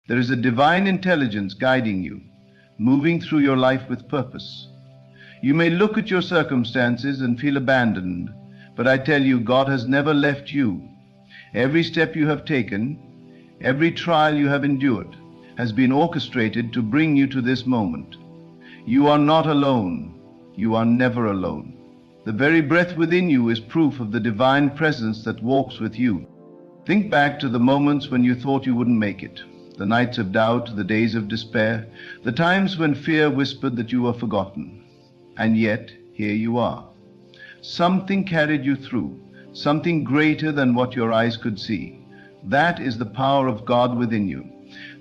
There is a divine intelligence guiding you, moving through your life with purpose. You may look at your circumstances and feel abandoned, but I tell you, God has never left you. Every step you have taken, every trial you have endured, has been orchestrated to bring you to this moment. You are not alone. You are never alone. The very breath within you is proof of the divine presence that walks with you. Think back to the moments when you thought you wouldn't make it, the nights of doubt, the days of despair, the times when fear whispered that you were forgotten. And yet, here you are. Something carried you through, something greater than what your eyes could see. That is the power of God within you.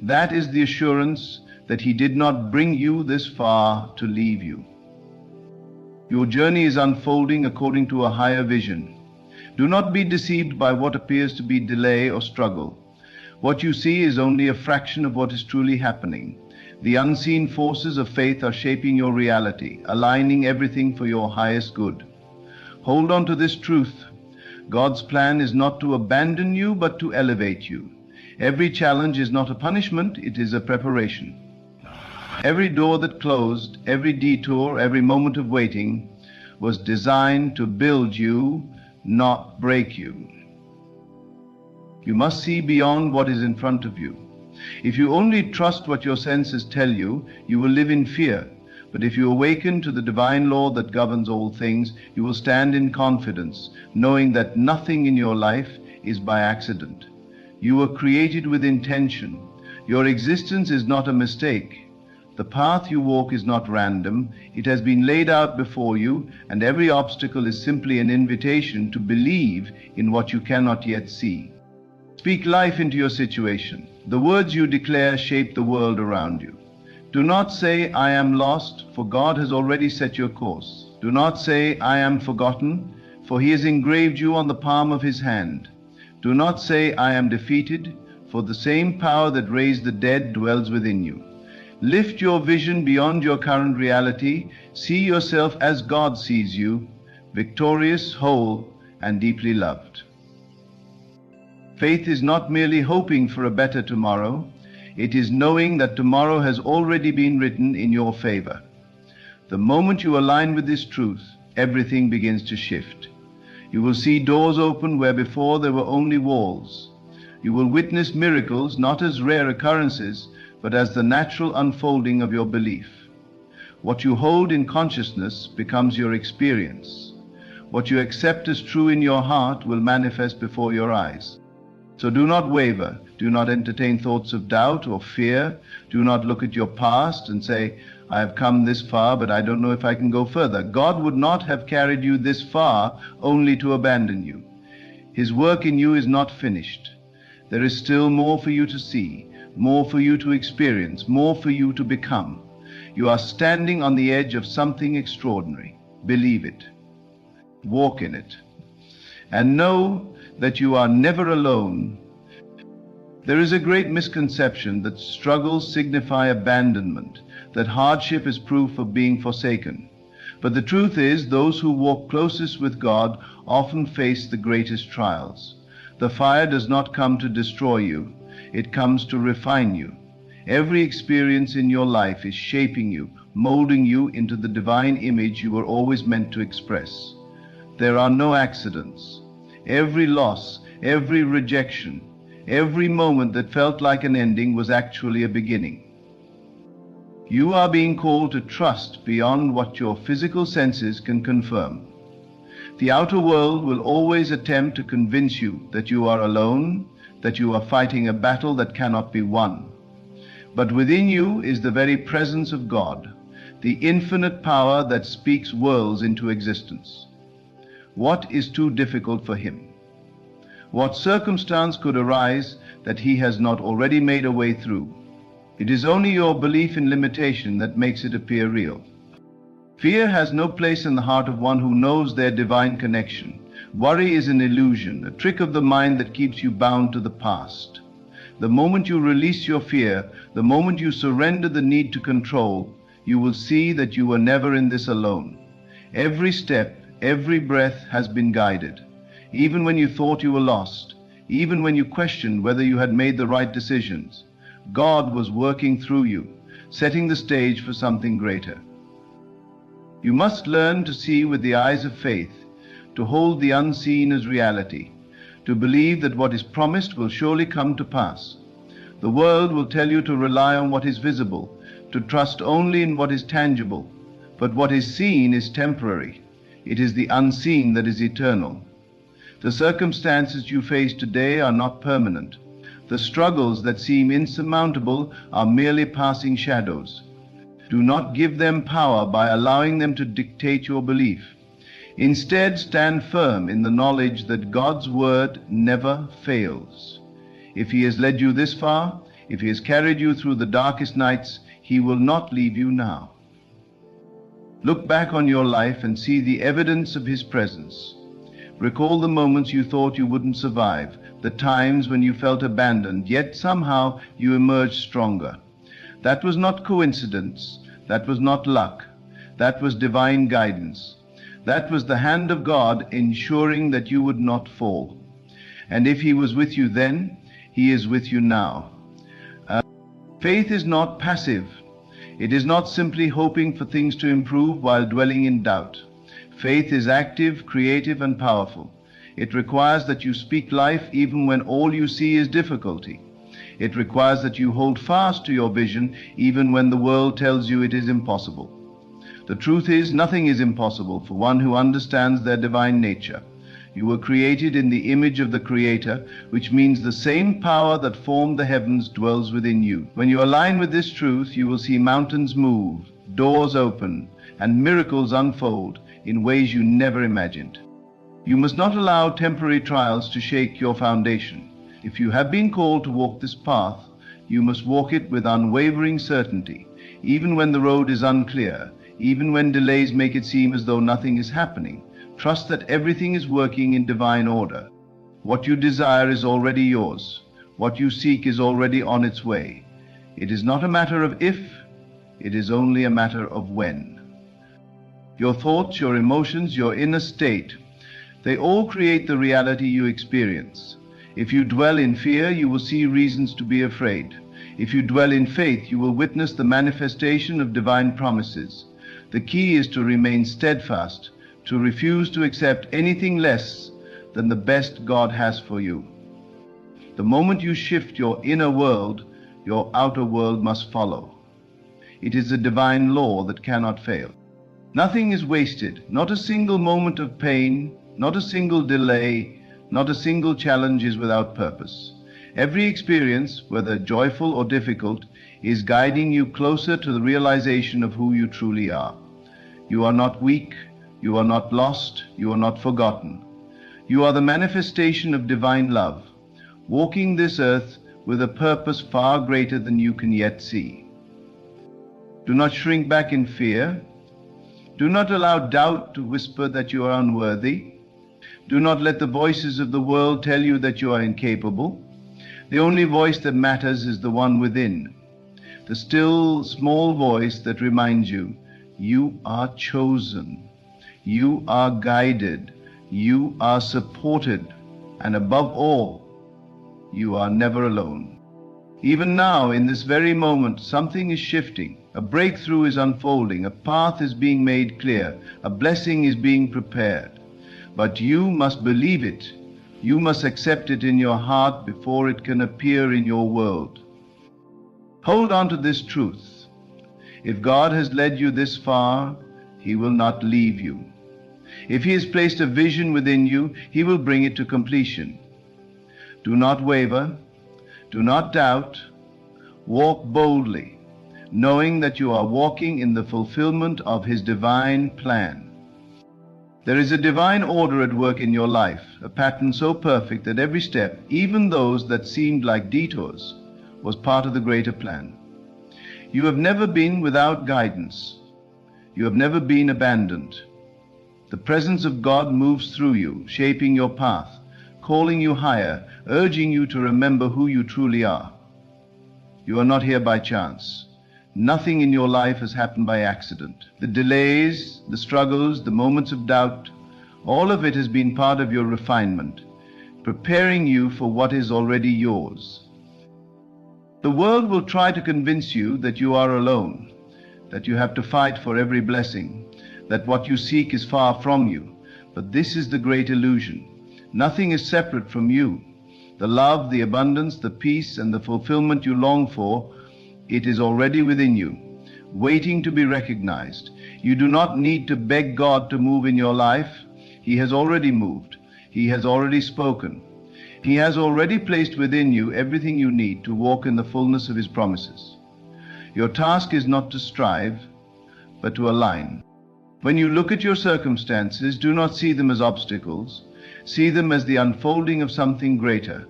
That is the assurance that He did not bring you this far to leave you. Your journey is unfolding according to a higher vision. Do not be deceived by what appears to be delay or struggle. What you see is only a fraction of what is truly happening. The unseen forces of faith are shaping your reality, aligning everything for your highest good. Hold on to this truth. God's plan is not to abandon you, but to elevate you. Every challenge is not a punishment, it is a preparation. Every door that closed, every detour, every moment of waiting was designed to build you, not break you. You must see beyond what is in front of you. If you only trust what your senses tell you, you will live in fear. But if you awaken to the divine law that governs all things, you will stand in confidence, knowing that nothing in your life is by accident. You were created with intention. Your existence is not a mistake. The path you walk is not random. It has been laid out before you, and every obstacle is simply an invitation to believe in what you cannot yet see. Speak life into your situation. The words you declare shape the world around you. Do not say, I am lost, for God has already set your course. Do not say, I am forgotten, for He has engraved you on the palm of His hand. Do not say, I am defeated, for the same power that raised the dead dwells within you. Lift your vision beyond your current reality. See yourself as God sees you, victorious, whole, and deeply loved. Faith is not merely hoping for a better tomorrow. It is knowing that tomorrow has already been written in your favor. The moment you align with this truth, everything begins to shift. You will see doors open where before there were only walls. You will witness miracles not as rare occurrences, but as the natural unfolding of your belief. What you hold in consciousness becomes your experience. What you accept as true in your heart will manifest before your eyes. So do not waver. Do not entertain thoughts of doubt or fear. Do not look at your past and say, I have come this far, but I don't know if I can go further. God would not have carried you this far only to abandon you. His work in you is not finished. There is still more for you to see, more for you to experience, more for you to become. You are standing on the edge of something extraordinary. Believe it. Walk in it. And know that you are never alone. There is a great misconception that struggles signify abandonment, that hardship is proof of being forsaken. But the truth is, those who walk closest with God often face the greatest trials. The fire does not come to destroy you. It comes to refine you. Every experience in your life is shaping you, molding you into the divine image you were always meant to express. There are no accidents. Every loss, every rejection, every moment that felt like an ending was actually a beginning. You are being called to trust beyond what your physical senses can confirm. The outer world will always attempt to convince you that you are alone, that you are fighting a battle that cannot be won. But within you is the very presence of God, the infinite power that speaks worlds into existence. What is too difficult for Him? What circumstance could arise that He has not already made a way through? It is only your belief in limitation that makes it appear real. Fear has no place in the heart of one who knows their divine connection. Worry is an illusion, a trick of the mind that keeps you bound to the past. The moment you release your fear, the moment you surrender the need to control, you will see that you were never in this alone. Every step, every breath has been guided. Even when you thought you were lost, even when you questioned whether you had made the right decisions, God was working through you, setting the stage for something greater. You must learn to see with the eyes of faith, to hold the unseen as reality, to believe that what is promised will surely come to pass. The world will tell you to rely on what is visible, to trust only in what is tangible, but what is seen is temporary. It is the unseen that is eternal. The circumstances you face today are not permanent. The struggles that seem insurmountable are merely passing shadows. Do not give them power by allowing them to dictate your belief. Instead, stand firm in the knowledge that God's word never fails. If He has led you this far, if He has carried you through the darkest nights, He will not leave you now. Look back on your life and see the evidence of His presence. Recall the moments you thought you wouldn't survive, the times when you felt abandoned, yet somehow you emerged stronger. That was not coincidence, that was not luck, that was divine guidance. That was the hand of God ensuring that you would not fall. And if He was with you then, He is with you now. Faith is not passive. It is not simply hoping for things to improve while dwelling in doubt. Faith is active, creative, and powerful. It requires that you speak life even when all you see is difficulty. It requires that you hold fast to your vision even when the world tells you it is impossible. The truth is, nothing is impossible for one who understands their divine nature. You were created in the image of the Creator, which means the same power that formed the heavens dwells within you. When you align with this truth, you will see mountains move, doors open, and miracles unfold in ways you never imagined. You must not allow temporary trials to shake your foundation. If you have been called to walk this path, you must walk it with unwavering certainty, even when the road is unclear, even when delays make it seem as though nothing is happening. Trust that everything is working in divine order. What you desire is already yours. What you seek is already on its way. It is not a matter of if, it is only a matter of when. Your thoughts, your emotions, your inner state, they all create the reality you experience. If you dwell in fear, you will see reasons to be afraid. If you dwell in faith, you will witness the manifestation of divine promises. The key is to remain steadfast, to refuse to accept anything less than the best God has for you. The moment you shift your inner world, your outer world must follow. It is a divine law that cannot fail. Nothing is wasted, not a single moment of pain, not a single delay, not a single challenge is without purpose. Every experience, whether joyful or difficult, is guiding you closer to the realization of who you truly are. You are not weak, you are not lost, you are not forgotten. You are the manifestation of divine love, walking this earth with a purpose far greater than you can yet see. Do not shrink back in fear. Do not allow doubt to whisper that you are unworthy. Do not let the voices of the world tell you that you are incapable. The only voice that matters is the one within, the still, small voice that reminds you, you are chosen, you are guided, you are supported, and above all, you are never alone. Even now, in this very moment, something is shifting. A breakthrough is unfolding, a path is being made clear, a blessing is being prepared. But you must believe it. You must accept it in your heart before it can appear in your world. Hold on to this truth. If God has led you this far, He will not leave you. If He has placed a vision within you, He will bring it to completion. Do not waver. Do not doubt. Walk boldly, knowing that you are walking in the fulfillment of His divine plan. There is a divine order at work in your life, a pattern so perfect that every step, even those that seemed like detours, was part of the greater plan. You have never been without guidance. You have never been abandoned. The presence of God moves through you, shaping your path, calling you higher, urging you to remember who you truly are. You are not here by chance. Nothing in your life has happened by accident. The delays, the struggles, the moments of doubt, all of it has been part of your refinement, preparing you for what is already yours. The world will try to convince you that you are alone, that you have to fight for every blessing, that what you seek is far from you. But this is the great illusion. Nothing is separate from you. The love, the abundance, the peace, and the fulfillment you long for, it is already within you, waiting to be recognized. You do not need to beg God to move in your life. He has already moved. He has already spoken. He has already placed within you everything you need to walk in the fullness of His promises. Your task is not to strive, but to align. When you look at your circumstances, do not see them as obstacles. See them as the unfolding of something greater.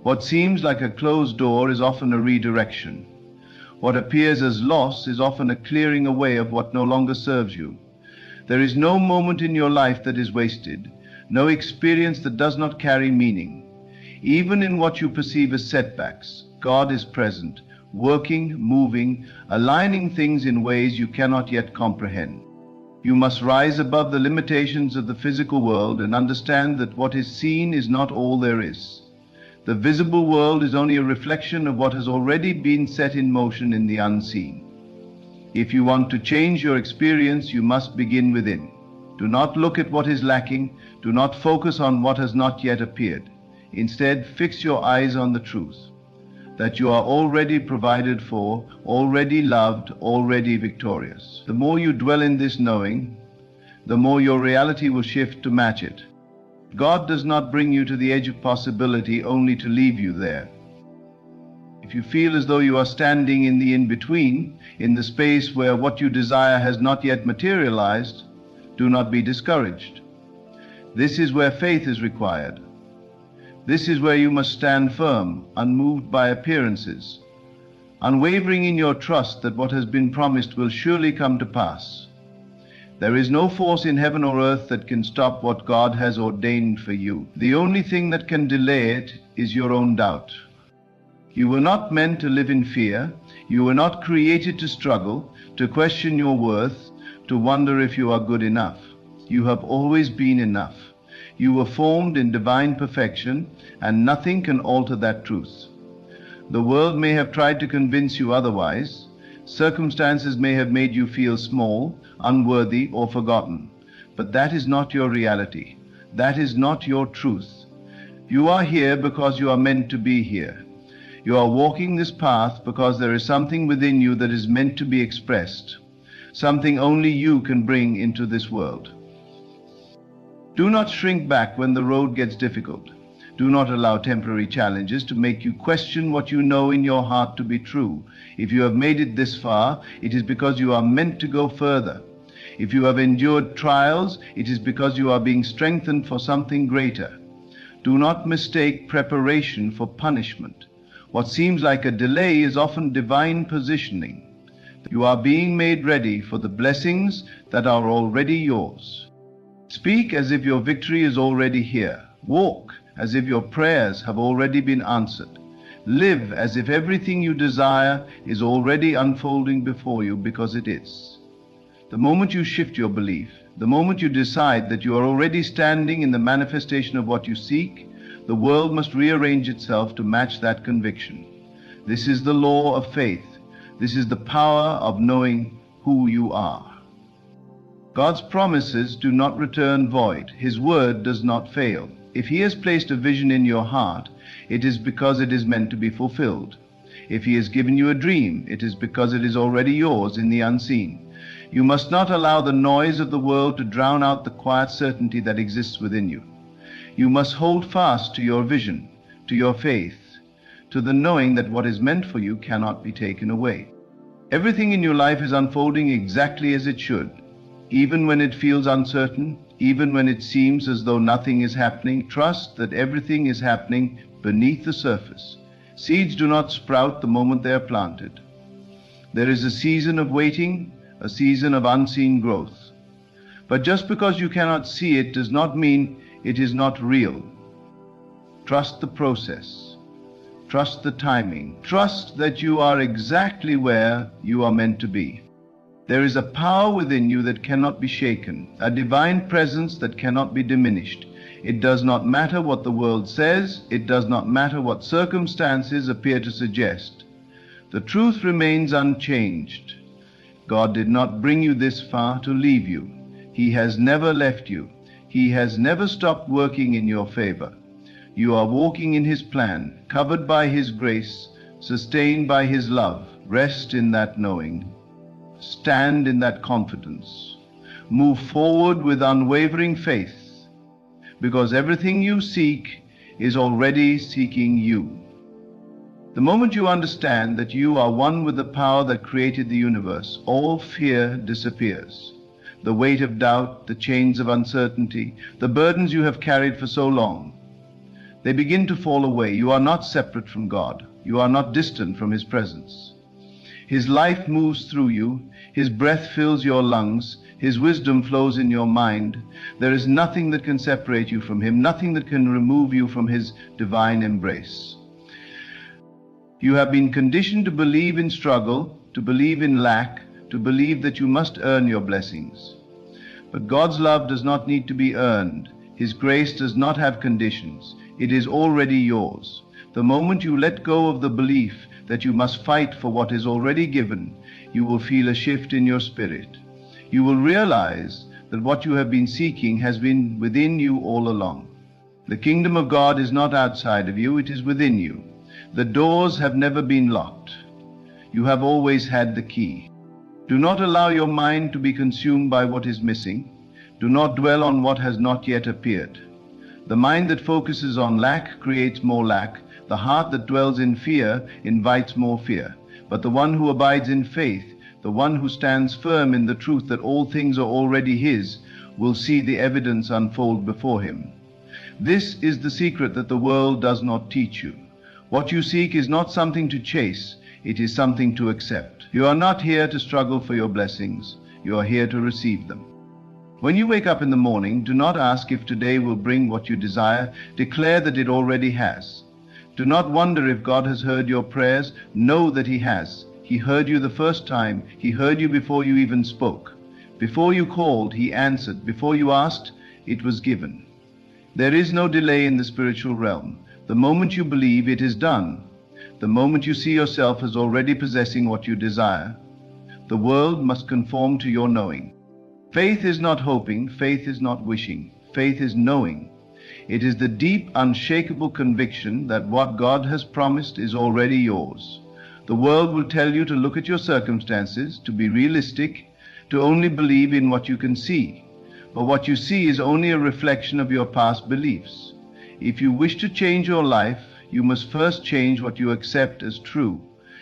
What seems like a closed door is often a redirection. What appears as loss is often a clearing away of what no longer serves you. There is no moment in your life that is wasted, no experience that does not carry meaning. Even in what you perceive as setbacks, God is present, working, moving, aligning things in ways you cannot yet comprehend. You must rise above the limitations of the physical world and understand that what is seen is not all there is. The visible world is only a reflection of what has already been set in motion in the unseen. If you want to change your experience, you must begin within. Do not look at what is lacking. Do not focus on what has not yet appeared. Instead, fix your eyes on the truth, that you are already provided for, already loved, already victorious. The more you dwell in this knowing, the more your reality will shift to match it. God does not bring you to the edge of possibility only to leave you there. If you feel as though you are standing in the in-between, in the space where what you desire has not yet materialized, do not be discouraged. This is where faith is required. This is where you must stand firm, unmoved by appearances, unwavering in your trust that what has been promised will surely come to pass. There is no force in heaven or earth that can stop what God has ordained for you. The only thing that can delay it is your own doubt. You were not meant to live in fear. You were not created to struggle, to question your worth, to wonder if you are good enough. You have always been enough. You were formed in divine perfection, and nothing can alter that truth. The world may have tried to convince you otherwise. Circumstances may have made you feel small, unworthy, or forgotten. But that is not your reality. That is not your truth. You are here because you are meant to be here. You are walking this path because there is something within you that is meant to be expressed, something only you can bring into this world. Do not shrink back when the road gets difficult. Do not allow temporary challenges to make you question what you know in your heart to be true. If you have made it this far, it is because you are meant to go further. If you have endured trials, it is because you are being strengthened for something greater. Do not mistake preparation for punishment. What seems like a delay is often divine positioning. You are being made ready for the blessings that are already yours. Speak as if your victory is already here. Walk as if your prayers have already been answered. Live as if everything you desire is already unfolding before you, because it is. The moment you shift your belief, the moment you decide that you are already standing in the manifestation of what you seek, the world must rearrange itself to match that conviction. This is the law of faith. This is the power of knowing who you are. God's promises do not return void. His word does not fail. If He has placed a vision in your heart, it is because it is meant to be fulfilled. If He has given you a dream, it is because it is already yours in the unseen. You must not allow the noise of the world to drown out the quiet certainty that exists within you. You must hold fast to your vision, to your faith, to the knowing that what is meant for you cannot be taken away. Everything in your life is unfolding exactly as it should. Even when it feels uncertain, even when it seems as though nothing is happening, trust that everything is happening beneath the surface. Seeds do not sprout the moment they are planted. There is a season of waiting, a season of unseen growth. But just because you cannot see it does not mean it is not real. Trust the process. Trust the timing. Trust that you are exactly where you are meant to be. There is a power within you that cannot be shaken, a divine presence that cannot be diminished. It does not matter what the world says. It does not matter what circumstances appear to suggest. The truth remains unchanged. God did not bring you this far to leave you. He has never left you. He has never stopped working in your favor. You are walking in His plan, covered by His grace, sustained by His love. Rest in that knowing. Stand in that confidence. Move forward with unwavering faith, because everything you seek is already seeking you. The moment you understand that you are one with the power that created the universe, all fear disappears. The weight of doubt, the chains of uncertainty, the burdens you have carried for so long, they begin to fall away. You are not separate from God. You are not distant from His presence. His life moves through you. His breath fills your lungs. His wisdom flows in your mind. There is nothing that can separate you from Him, nothing that can remove you from His divine embrace. You have been conditioned to believe in struggle, to believe in lack, to believe that you must earn your blessings. But God's love does not need to be earned. His grace does not have conditions. It is already yours. The moment you let go of the belief that you must fight for what is already given, you will feel a shift in your spirit. You will realize that what you have been seeking has been within you all along. The kingdom of God is not outside of you, it is within you. The doors have never been locked. You have always had the key. Do not allow your mind to be consumed by what is missing. Do not dwell on what has not yet appeared. The mind that focuses on lack creates more lack. The heart that dwells in fear invites more fear. But the one who abides in faith, the one who stands firm in the truth that all things are already his, will see the evidence unfold before him. This is the secret that the world does not teach you. What you seek is not something to chase, it is something to accept. You are not here to struggle for your blessings, you are here to receive them. When you wake up in the morning, do not ask if today will bring what you desire, declare that it already has. Do not wonder if God has heard your prayers, know that He has. He heard you the first time, He heard you before you even spoke. Before you called, He answered. Before you asked, it was given. There is no delay in the spiritual realm. The moment you believe, it is done. The moment you see yourself as already possessing what you desire, the world must conform to your knowing. Faith is not hoping, faith is not wishing, faith is knowing. It is the deep, unshakable conviction that what God has promised is already yours. The world will tell you to look at your circumstances, to be realistic, to only believe in what you can see. But what you see is only a reflection of your past beliefs. If you wish to change your life, you must first change what you accept as true.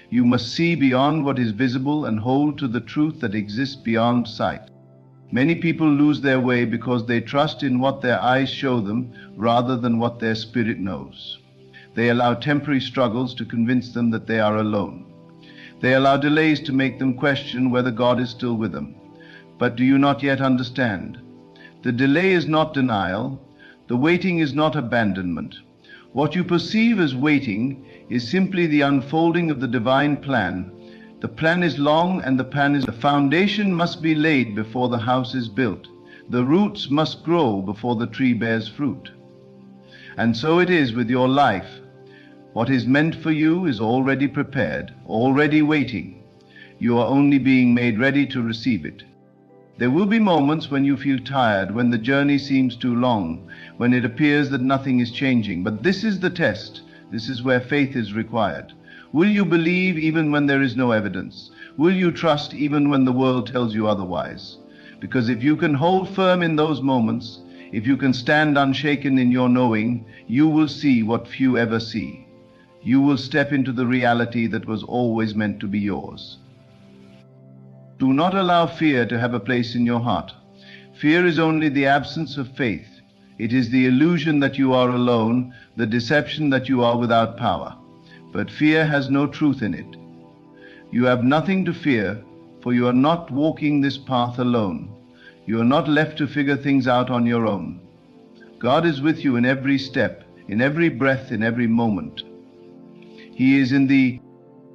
You must see beyond what is visible and hold to the truth that exists beyond sight. Many people lose their way because they trust in what their eyes show them rather than what their spirit knows. They allow temporary struggles to convince them that they are alone. They allow delays to make them question whether God is still with them. But do you not yet understand? The delay is not denial. The waiting is not abandonment. What you perceive as waiting is simply the unfolding of the divine plan. The plan is long and the foundation must be laid before the house is built. The roots must grow before the tree bears fruit. And so it is with your life. What is meant for you is already prepared, already waiting. You are only being made ready to receive it. There will be moments when you feel tired, when the journey seems too long, when it appears that nothing is changing. But this is the test. This is where faith is required. Will you believe even when there is no evidence? Will you trust even when the world tells you otherwise? Because if you can hold firm in those moments, if you can stand unshaken in your knowing, you will see what few ever see. You will step into the reality that was always meant to be yours. Do not allow fear to have a place in your heart. Fear is only the absence of faith. It is the illusion that you are alone, the deception that you are without power. But fear has no truth in it. You have nothing to fear, for you are not walking this path alone. You are not left to figure things out on your own. God is with you in every step, in every breath, in every moment. He is in the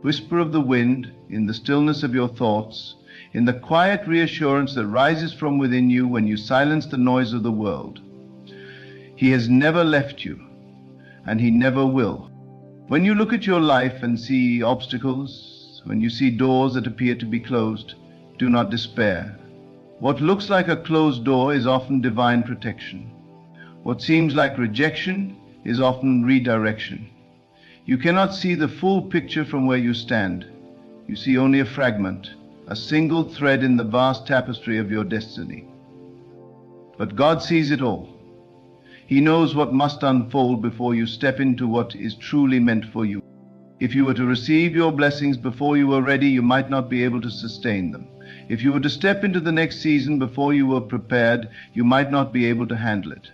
whisper of the wind, in the stillness of your thoughts, in the quiet reassurance that rises from within you when you silence the noise of the world. He has never left you, and He never will. When you look at your life and see obstacles, times, when you see doors that appear to be closed, do not despair. What looks like a closed door is often divine protection. What seems like rejection is often redirection. You cannot see the full picture from where you stand. You see only a fragment, a single thread in the vast tapestry of your destiny. But God sees it all. He knows what must unfold before you step into what is truly meant for you. If you were to receive your blessings before you were ready, you might not be able to sustain them. If you were to step into the next season before you were prepared, you might not be able to handle it.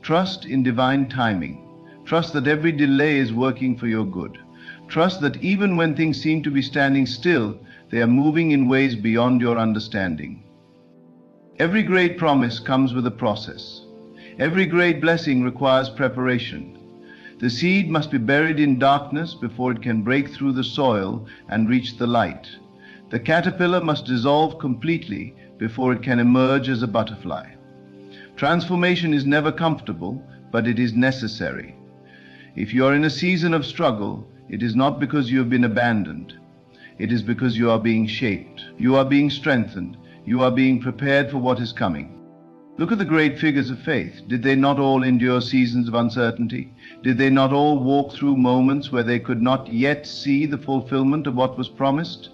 Trust in divine timing. Trust that every delay is working for your good. Trust that even when things seem to be standing still, they are moving in ways beyond your understanding. Every great promise comes with a process. Every great blessing requires preparation. The seed must be buried in darkness before it can break through the soil and reach the light. The caterpillar must dissolve completely before it can emerge as a butterfly. Transformation is never comfortable, but it is necessary. If you are in a season of struggle, it is not because you have been abandoned. It is because you are being shaped. You are being strengthened. You are being prepared for what is coming. Look at the great figures of faith. Did they not all endure seasons of uncertainty? Did they not all walk through moments where they could not yet see the fulfillment of what was promised?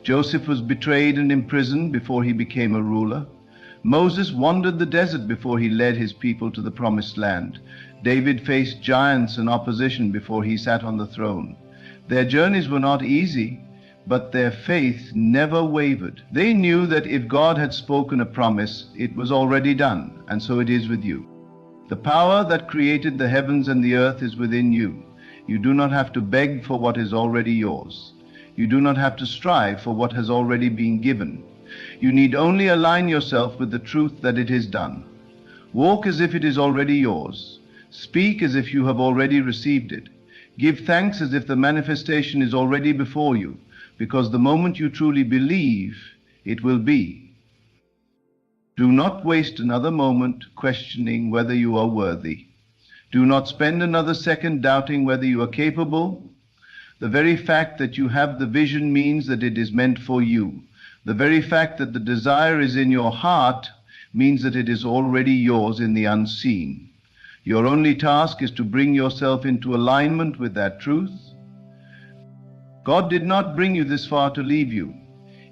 Joseph was betrayed and imprisoned before he became a ruler. Moses wandered the desert before he led his people to the promised land. David faced giants and opposition before he sat on the throne. Their journeys were not easy, but their faith never wavered. They knew that if God had spoken a promise, it was already done, and so it is with you. The power that created the heavens and the earth is within you. You do not have to beg for what is already yours. You do not have to strive for what has already been given. You need only align yourself with the truth that it is done. Walk as if it is already yours. Speak as if you have already received it. Give thanks as if the manifestation is already before you, because the moment you truly believe, it will be. Do not waste another moment questioning whether you are worthy. Do not spend another second doubting whether you are capable. The very fact that you have the vision means that it is meant for you. The very fact that the desire is in your heart means that it is already yours in the unseen. Your only task is to bring yourself into alignment with that truth. God did not bring you this far to leave you.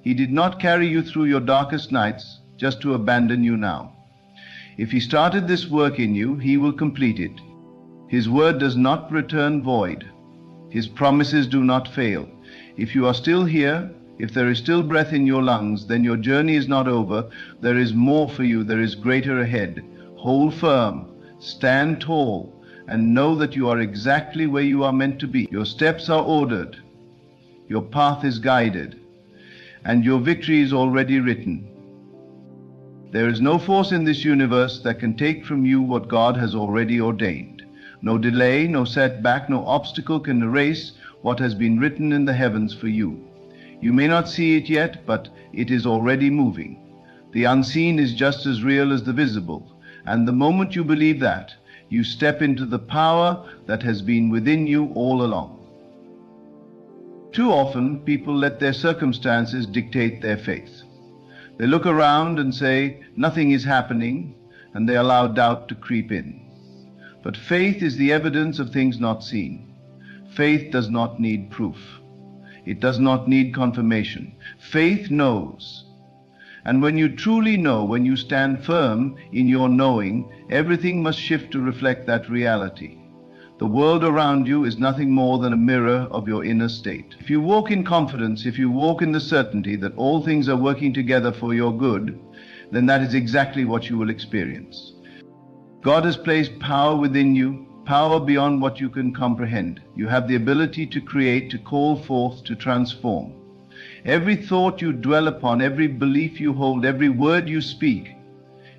He did not carry you through your darkest nights just to abandon you now. If He started this work in you, He will complete it. His word does not return void. His promises do not fail. If you are still here, if there is still breath in your lungs, then your journey is not over. There is more for you. There is greater ahead. Hold firm, stand tall, and know that you are exactly where you are meant to be. Your steps are ordered. Your path is guided, and your victory is already written. There is no force in this universe that can take from you what God has already ordained. No delay, no setback, no obstacle can erase what has been written in the heavens for you. You may not see it yet, but it is already moving. The unseen is just as real as the visible, and the moment you believe that, you step into the power that has been within you all along. Too often, people let their circumstances dictate their faith. They look around and say, nothing is happening, and they allow doubt to creep in. But faith is the evidence of things not seen. Faith does not need proof. It does not need confirmation. Faith knows. And when you truly know, when you stand firm in your knowing, everything must shift to reflect that reality. The world around you is nothing more than a mirror of your inner state. If you walk in confidence, if you walk in the certainty that all things are working together for your good, then that is exactly what you will experience. God has placed power within you, power beyond what you can comprehend. You have the ability to create, to call forth, to transform. Every thought you dwell upon, every belief you hold, every word you speak,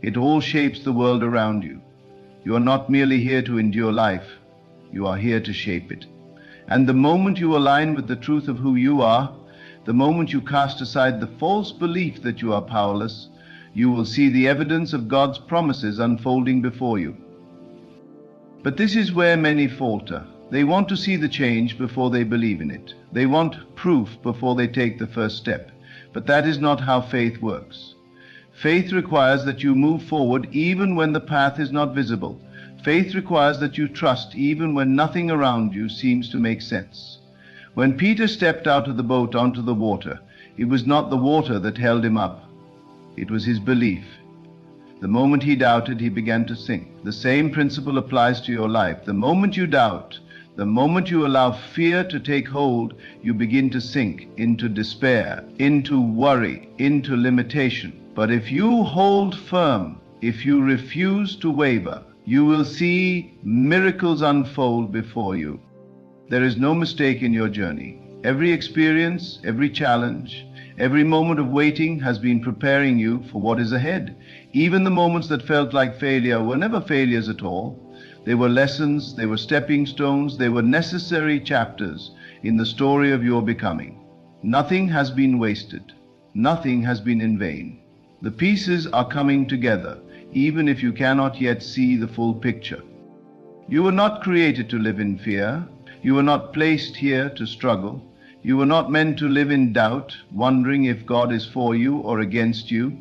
it all shapes the world around you. You are not merely here to endure life. You are here to shape it. And the moment you align with the truth of who you are, the moment you cast aside the false belief that you are powerless, you will see the evidence of God's promises unfolding before you. But this is where many falter. They want to see the change before they believe in it. They want proof before they take the first step. But that is not how faith works. Faith requires that you move forward even when the path is not visible. Faith requires that you trust even when nothing around you seems to make sense. When Peter stepped out of the boat onto the water, it was not the water that held him up. It was his belief. The moment he doubted, he began to sink. The same principle applies to your life. The moment you doubt, the moment you allow fear to take hold, you begin to sink into despair, into worry, into limitation. But if you hold firm, if you refuse to waver, you will see miracles unfold before you. There is no mistake in your journey. Every experience, every challenge, every moment of waiting has been preparing you for what is ahead. Even the moments that felt like failure were never failures at all. They were lessons, they were stepping stones, they were necessary chapters in the story of your becoming. Nothing has been wasted. Nothing has been in vain. The pieces are coming together, even if you cannot yet see the full picture. You were not created to live in fear. You were not placed here to struggle. You were not meant to live in doubt, wondering if God is for you or against you.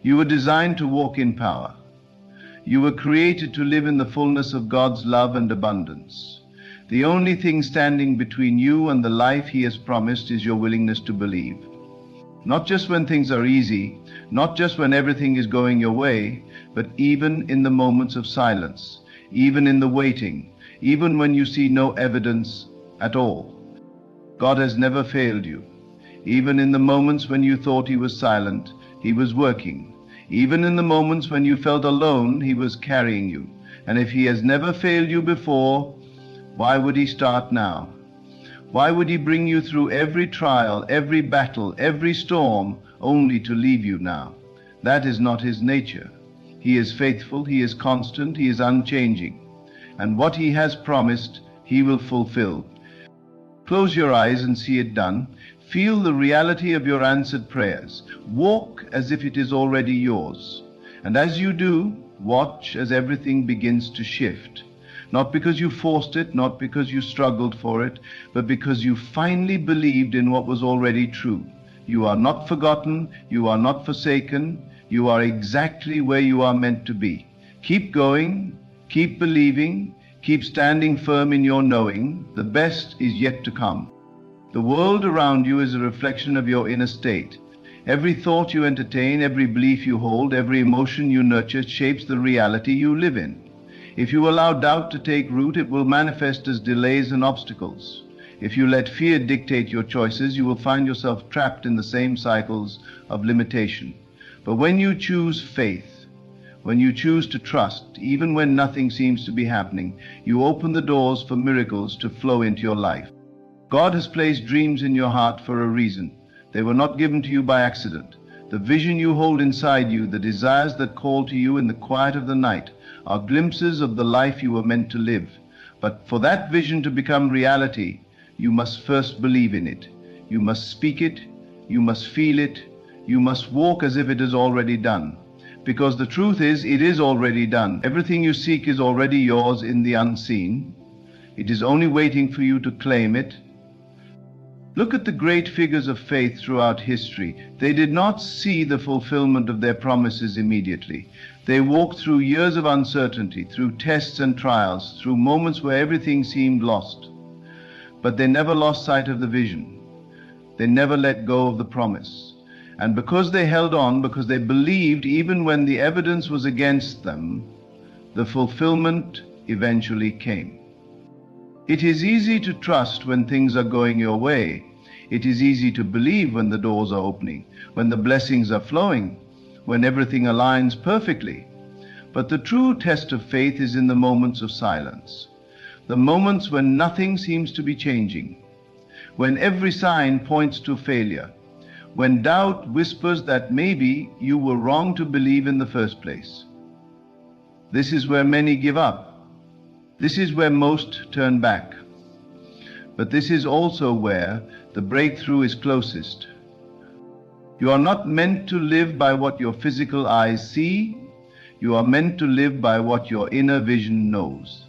You were designed to walk in power. You were created to live in the fullness of God's love and abundance. The only thing standing between you and the life He has promised is your willingness to believe. Not just when things are easy, not just when everything is going your way, but even in the moments of silence, even in the waiting, even when you see no evidence at all. God has never failed you. Even in the moments when you thought He was silent, He was working. Even in the moments when you felt alone, He was carrying you. And if He has never failed you before, why would He start now? Why would He bring you through every trial, every battle, every storm, only to leave you now? That is not His nature. He is faithful, He is constant, He is unchanging. And what He has promised, He will fulfill. Close your eyes and see it done. Feel the reality of your answered prayers. Walk as if it is already yours. And as you do, watch as everything begins to shift. Not because you forced it, not because you struggled for it, but because you finally believed in what was already true. You are not forgotten, you are not forsaken, you are exactly where you are meant to be. Keep going, keep believing, keep standing firm in your knowing. The best is yet to come. The world around you is a reflection of your inner state. Every thought you entertain, every belief you hold, every emotion you nurture shapes the reality you live in. If you allow doubt to take root, it will manifest as delays and obstacles. If you let fear dictate your choices, you will find yourself trapped in the same cycles of limitation. But when you choose faith, when you choose to trust, even when nothing seems to be happening, you open the doors for miracles to flow into your life. God has placed dreams in your heart for a reason. They were not given to you by accident. The vision you hold inside you, the desires that call to you in the quiet of the night, are glimpses of the life you were meant to live. But for that vision to become reality, you must first believe in it. You must speak it. You must feel it. You must walk as if it is already done. Because the truth is, it is already done. Everything you seek is already yours in the unseen. It is only waiting for you to claim it. Look at the great figures of faith throughout history. They did not see the fulfillment of their promises immediately. They walked through years of uncertainty, through tests and trials, through moments where everything seemed lost. But they never lost sight of the vision. They never let go of the promise. And because they held on, because they believed even when the evidence was against them, the fulfillment eventually came. It is easy to trust when things are going your way. It is easy to believe when the doors are opening, when the blessings are flowing, when everything aligns perfectly. But the true test of faith is in the moments of silence, the moments when nothing seems to be changing, when every sign points to failure, when doubt whispers that maybe you were wrong to believe in the first place. This is where many give up. This is where most turn back. But this is also where the breakthrough is closest. You are not meant to live by what your physical eyes see. You are meant to live by what your inner vision knows.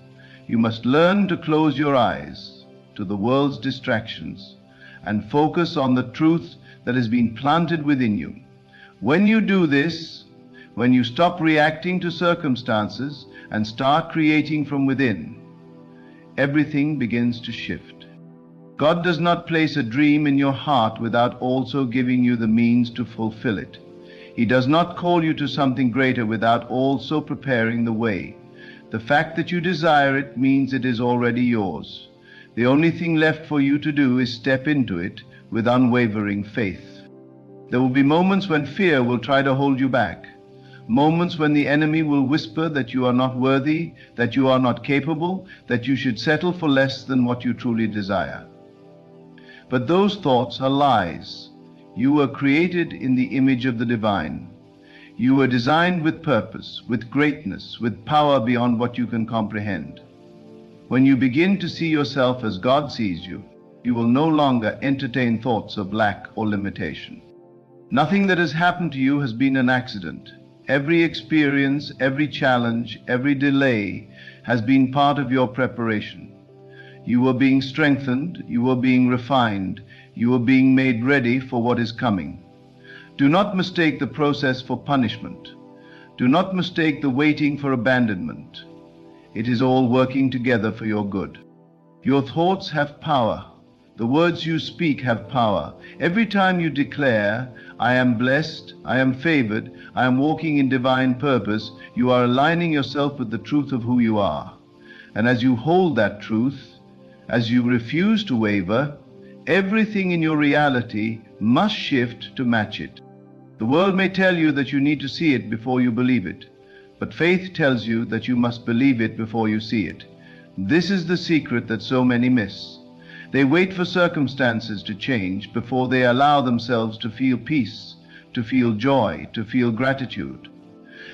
You must learn to close your eyes to the world's distractions and focus on the truth that has been planted within you. When you do this, when you stop reacting to circumstances and start creating from within, everything begins to shift. God does not place a dream in your heart without also giving you the means to fulfill it. He does not call you to something greater without also preparing the way. The fact that you desire it means it is already yours. The only thing left for you to do is step into it with unwavering faith. There will be moments when fear will try to hold you back. Moments when the enemy will whisper that you are not worthy, that you are not capable, that you should settle for less than what you truly desire. But those thoughts are lies. You were created in the image of the divine. You were designed with purpose, with greatness, with power beyond what you can comprehend. When you begin to see yourself as God sees you, you will no longer entertain thoughts of lack or limitation. Nothing that has happened to you has been an accident. Every experience, every challenge, every delay has been part of your preparation. You were being strengthened, you were being refined, you were being made ready for what is coming. Do not mistake the process for punishment. Do not mistake the waiting for abandonment. It is all working together for your good. Your thoughts have power. The words you speak have power. Every time you declare, I am blessed, I am favored, I am walking in divine purpose, you are aligning yourself with the truth of who you are. And as you hold that truth, as you refuse to waver, everything in your reality must shift to match it. The world may tell you that you need to see it before you believe it, but faith tells you that you must believe it before you see it. This is the secret that so many miss. They wait for circumstances to change before they allow themselves to feel peace, to feel joy, to feel gratitude.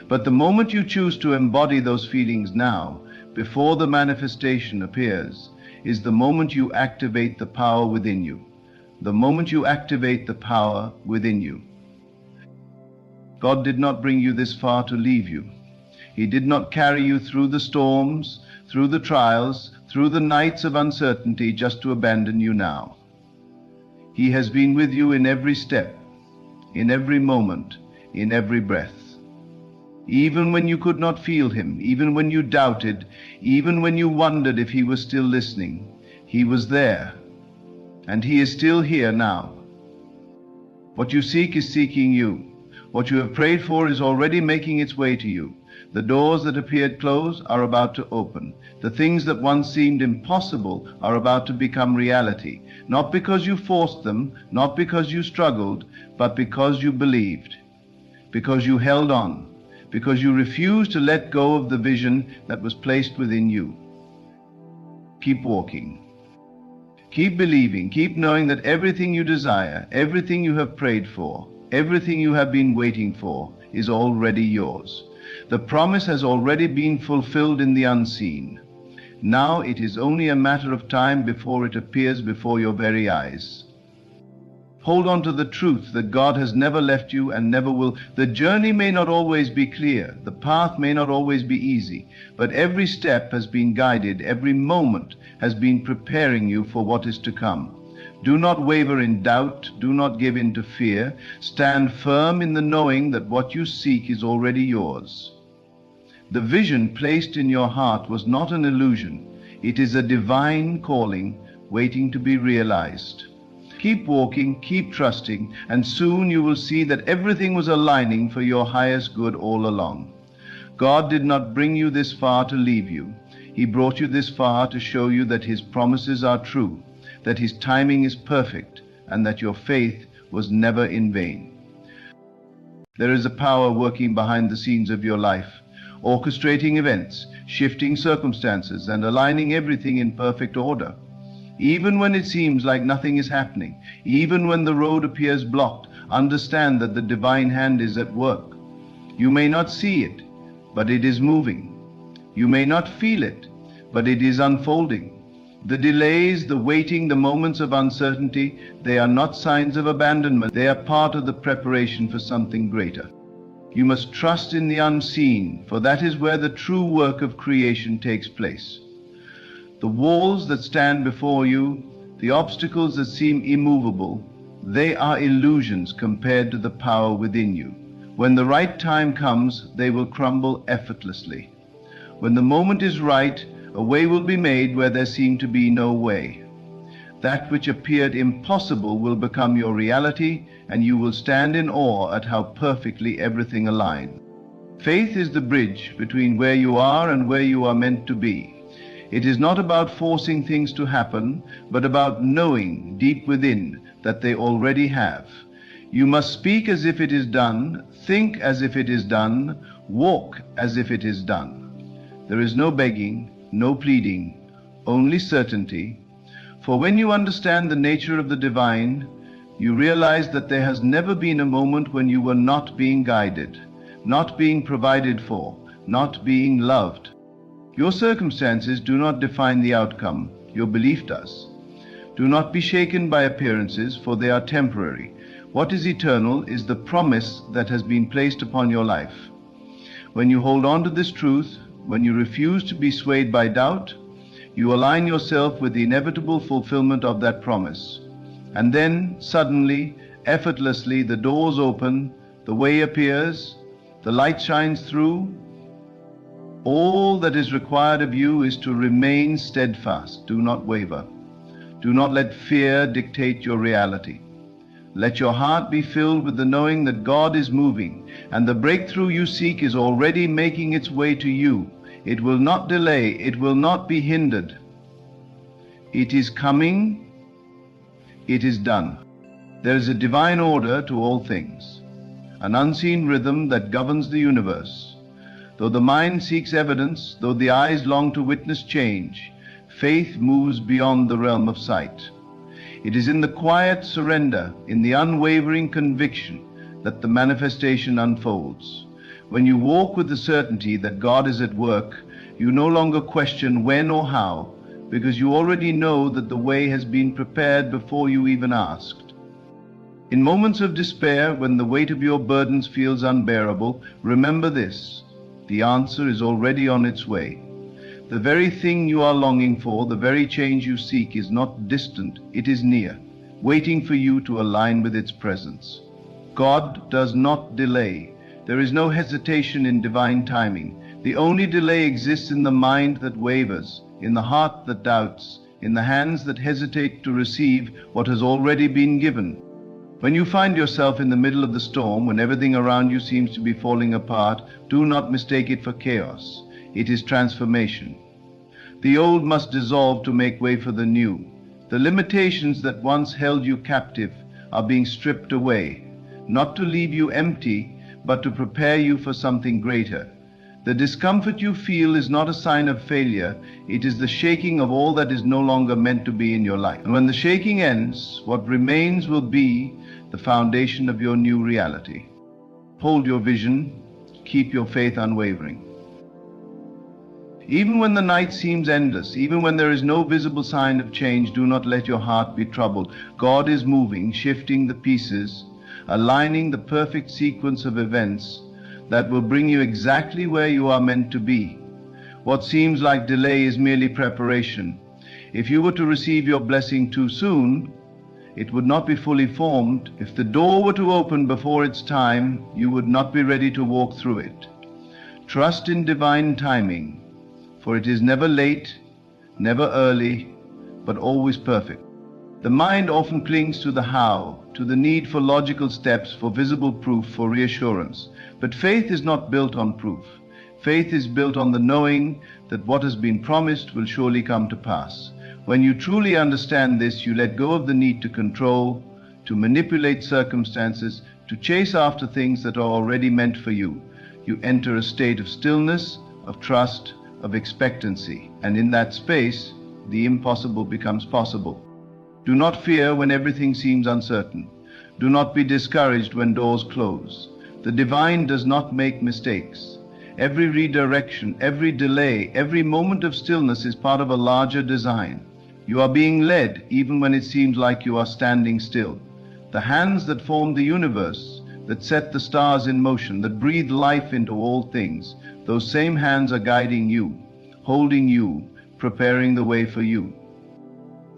But the moment you choose to embody those feelings now, before the manifestation appears, is the moment you activate the power within you. The moment you activate the power within you. God did not bring you this far to leave you. He did not carry you through the storms, through the trials, through the nights of uncertainty just to abandon you now. He has been with you in every step, in every moment, in every breath. Even when you could not feel him, even when you doubted, even when you wondered if he was still listening, he was there. And he is still here now. What you seek is seeking you. What you have prayed for is already making its way to you. The doors that appeared closed are about to open. The things that once seemed impossible are about to become reality, not because you forced them, not because you struggled, but because you believed, because you held on, because you refused to let go of the vision that was placed within you. Keep walking. Keep believing. Keep knowing that everything you desire, everything you have prayed for, everything you have been waiting for is already yours. The promise has already been fulfilled in the unseen. Now it is only a matter of time before it appears before your very eyes. Hold on to the truth that God has never left you and never will. The journey may not always be clear, the path may not always be easy, but every step has been guided, every moment has been preparing you for what is to come. Do not waver in doubt, do not give in to fear. Stand firm in the knowing that what you seek is already yours. The vision placed in your heart was not an illusion. It is a divine calling waiting to be realized. Keep walking, keep trusting, and soon you will see that everything was aligning for your highest good all along. God did not bring you this far to leave you. He brought you this far to show you that his promises are true, that his timing is perfect, and that your faith was never in vain. There is a power working behind the scenes of your life, orchestrating events, shifting circumstances, and aligning everything in perfect order. Even when it seems like nothing is happening, even when the road appears blocked, understand that the divine hand is at work. You may not see it, but it is moving. You may not feel it, but it is unfolding. The delays, the waiting, the moments of uncertainty, they are not signs of abandonment. They are part of the preparation for something greater. You must trust in the unseen, for that is where the true work of creation takes place. The walls that stand before you, the obstacles that seem immovable, they are illusions compared to the power within you. When the right time comes, they will crumble effortlessly. When the moment is right, a way will be made where there seemed to be no way. That which appeared impossible will become your reality, and you will stand in awe at how perfectly everything aligns. Faith is the bridge between where you are and where you are meant to be. It is not about forcing things to happen, but about knowing deep within that they already have. You must speak as if it is done, think as if it is done, walk as if it is done. There is no begging, no pleading, only certainty. For when you understand the nature of the divine, you realize that there has never been a moment when you were not being guided, not being provided for, not being loved. Your circumstances do not define the outcome, your belief does. Do not be shaken by appearances, for they are temporary. What is eternal is the promise that has been placed upon your life. When you hold on to this truth, when you refuse to be swayed by doubt, you align yourself with the inevitable fulfillment of that promise. And then, suddenly, effortlessly, the doors open, the way appears, the light shines through. All that is required of you is to remain steadfast. Do not waver. Do not let fear dictate your reality. Let your heart be filled with the knowing that God is moving, and the breakthrough you seek is already making its way to you. It will not delay, it will not be hindered. It is coming, it is done. There is a divine order to all things, an unseen rhythm that governs the universe. Though the mind seeks evidence, though the eyes long to witness change, faith moves beyond the realm of sight. It is in the quiet surrender, in the unwavering conviction, that the manifestation unfolds. When you walk with the certainty that God is at work, you no longer question when or how, because you already know that the way has been prepared before you even asked. In moments of despair, when the weight of your burdens feels unbearable, remember this: the answer is already on its way. The very thing you are longing for, the very change you seek, is not distant, it is near, waiting for you to align with its presence. God does not delay. There is no hesitation in divine timing. The only delay exists in the mind that wavers, in the heart that doubts, in the hands that hesitate to receive what has already been given. When you find yourself in the middle of the storm, when everything around you seems to be falling apart, do not mistake it for chaos. It is transformation. The old must dissolve to make way for the new. The limitations that once held you captive are being stripped away, not to leave you empty, but to prepare you for something greater. The discomfort you feel is not a sign of failure, it is the shaking of all that is no longer meant to be in your life. And when the shaking ends, what remains will be the foundation of your new reality. Hold your vision, keep your faith unwavering. Even when the night seems endless, even when there is no visible sign of change, do not let your heart be troubled. God is moving, shifting the pieces, aligning the perfect sequence of events that will bring you exactly where you are meant to be. What seems like delay is merely preparation. If you were to receive your blessing too soon, it would not be fully formed. If the door were to open before its time, you would not be ready to walk through it. Trust in divine timing, for it is never late, never early, but always perfect. The mind often clings to the how, to the need for logical steps, for visible proof, for reassurance. But faith is not built on proof. Faith is built on the knowing that what has been promised will surely come to pass. When you truly understand this, you let go of the need to control, to manipulate circumstances, to chase after things that are already meant for you. You enter a state of stillness, of trust, of expectancy, and in that space, the impossible becomes possible. Do not fear when everything seems uncertain. Do not be discouraged when doors close. The divine does not make mistakes. Every redirection, every delay, every moment of stillness is part of a larger design. You are being led even when it seems like you are standing still. The hands that formed the universe, that set the stars in motion, that breathe life into all things, those same hands are guiding you, holding you, preparing the way for you.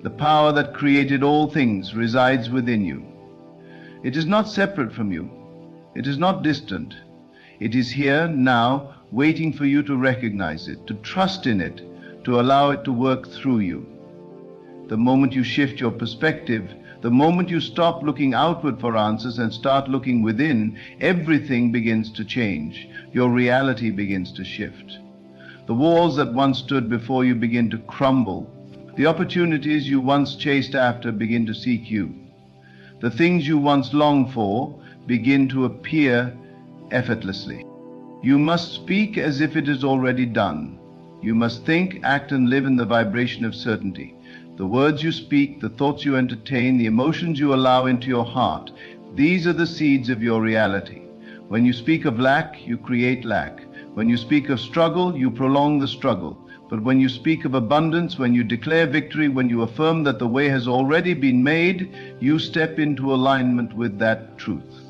The power that created all things resides within you. It is not separate from you. It is not distant. It is here now, waiting for you to recognize it, to trust in it, to allow it to work through you. The moment you shift your perspective, the moment you stop looking outward for answers and start looking within, everything begins to change. Your reality begins to shift. The walls that once stood before you begin to crumble. The opportunities you once chased after begin to seek you. The things you once longed for begin to appear effortlessly. You must speak as if it is already done. You must think, act, and live in the vibration of certainty. The words you speak, the thoughts you entertain, the emotions you allow into your heart, these are the seeds of your reality. When you speak of lack, you create lack. When you speak of struggle, you prolong the struggle. But when you speak of abundance, when you declare victory, when you affirm that the way has already been made, you step into alignment with that truth.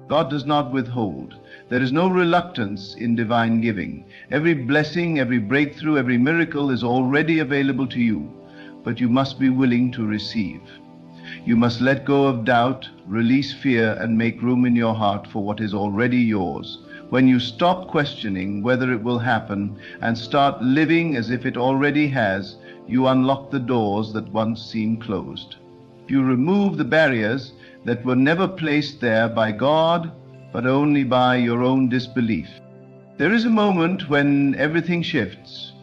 God does not withhold. There is no reluctance in divine giving. Every blessing, every breakthrough, every miracle is already available to you, but you must be willing to receive. You must let go of doubt, release fear, and make room in your heart for what is already yours. When you stop questioning whether it will happen and start living as if it already has, you unlock the doors that once seemed closed. You remove the barriers that were never placed there by God, but only by your own disbelief. There is a moment when everything shifts,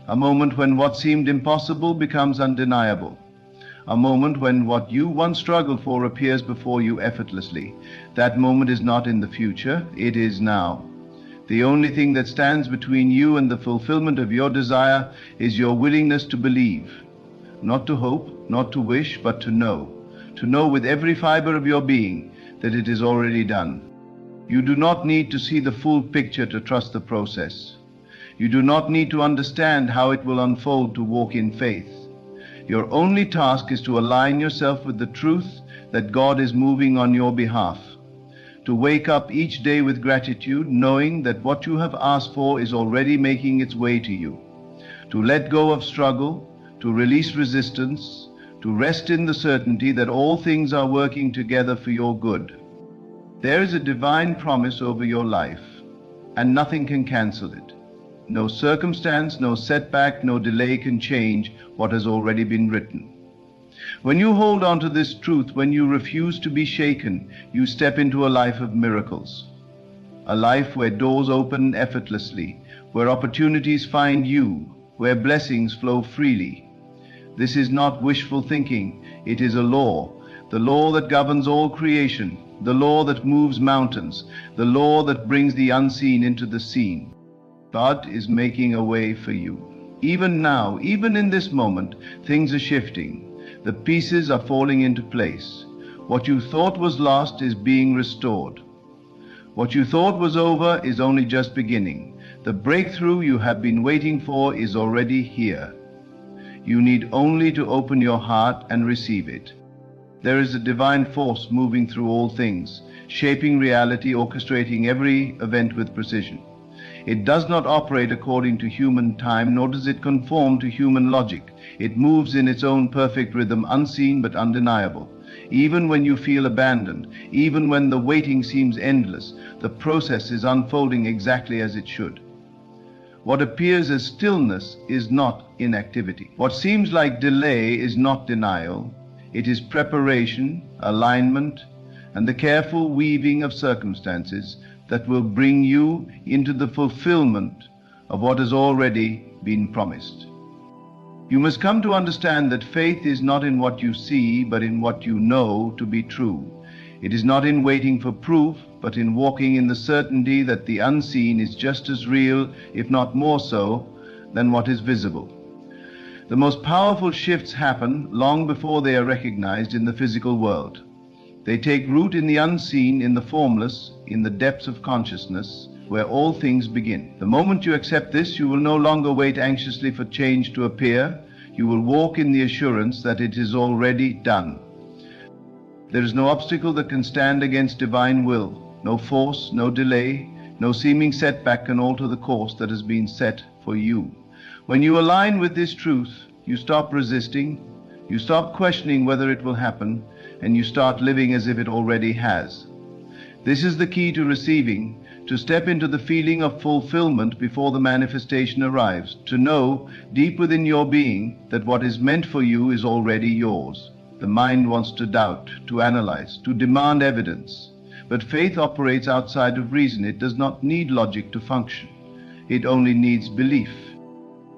a moment when what seemed impossible becomes undeniable, a moment when what you once struggled for appears before you effortlessly. That moment is not in the future, it is now. The only thing that stands between you and the fulfillment of your desire is your willingness to believe, not to hope, not to wish, but to know with every fiber of your being that it is already done. You do not need to see the full picture to trust the process. You do not need to understand how it will unfold to walk in faith. Your only task is to align yourself with the truth that God is moving on your behalf. To wake up each day with gratitude, knowing that what you have asked for is already making its way to you. To let go of struggle, to release resistance, to rest in the certainty that all things are working together for your good. There is a divine promise over your life, and nothing can cancel it. No circumstance, no setback, no delay can change what has already been written. When you hold on to this truth, when you refuse to be shaken, you step into a life of miracles. A life where doors open effortlessly, where opportunities find you, where blessings flow freely. This is not wishful thinking, it is a law. The law that governs all creation, the law that moves mountains, the law that brings the unseen into the seen. God is making a way for you. Even now, even in this moment, things are shifting. The pieces are falling into place. What you thought was lost is being restored. What you thought was over is only just beginning. The breakthrough you have been waiting for is already here. You need only to open your heart and receive it. There is a divine force moving through all things, shaping reality, orchestrating every event with precision. It does not operate according to human time, nor does it conform to human logic. It moves in its own perfect rhythm, unseen but undeniable. Even when you feel abandoned, even when the waiting seems endless, the process is unfolding exactly as it should. What appears as stillness is not inactivity. What seems like delay is not denial. It is preparation, alignment, and the careful weaving of circumstances that will bring you into the fulfillment of what has already been promised. You must come to understand that faith is not in what you see, but in what you know to be true. It is not in waiting for proof, but in walking in the certainty that the unseen is just as real, if not more so, than what is visible. The most powerful shifts happen long before they are recognized in the physical world. They take root in the unseen, in the formless, in the depths of consciousness, where all things begin. The moment you accept this, you will no longer wait anxiously for change to appear. You will walk in the assurance that it is already done. There is no obstacle that can stand against divine will. No force, no delay, no seeming setback can alter the course that has been set for you. When you align with this truth, you stop resisting, you stop questioning whether it will happen, and you start living as if it already has. This is the key to receiving, to step into the feeling of fulfillment before the manifestation arrives, to know deep within your being that what is meant for you is already yours. The mind wants to doubt, to analyze, to demand evidence. But faith operates outside of reason. It does not need logic to function. It only needs belief.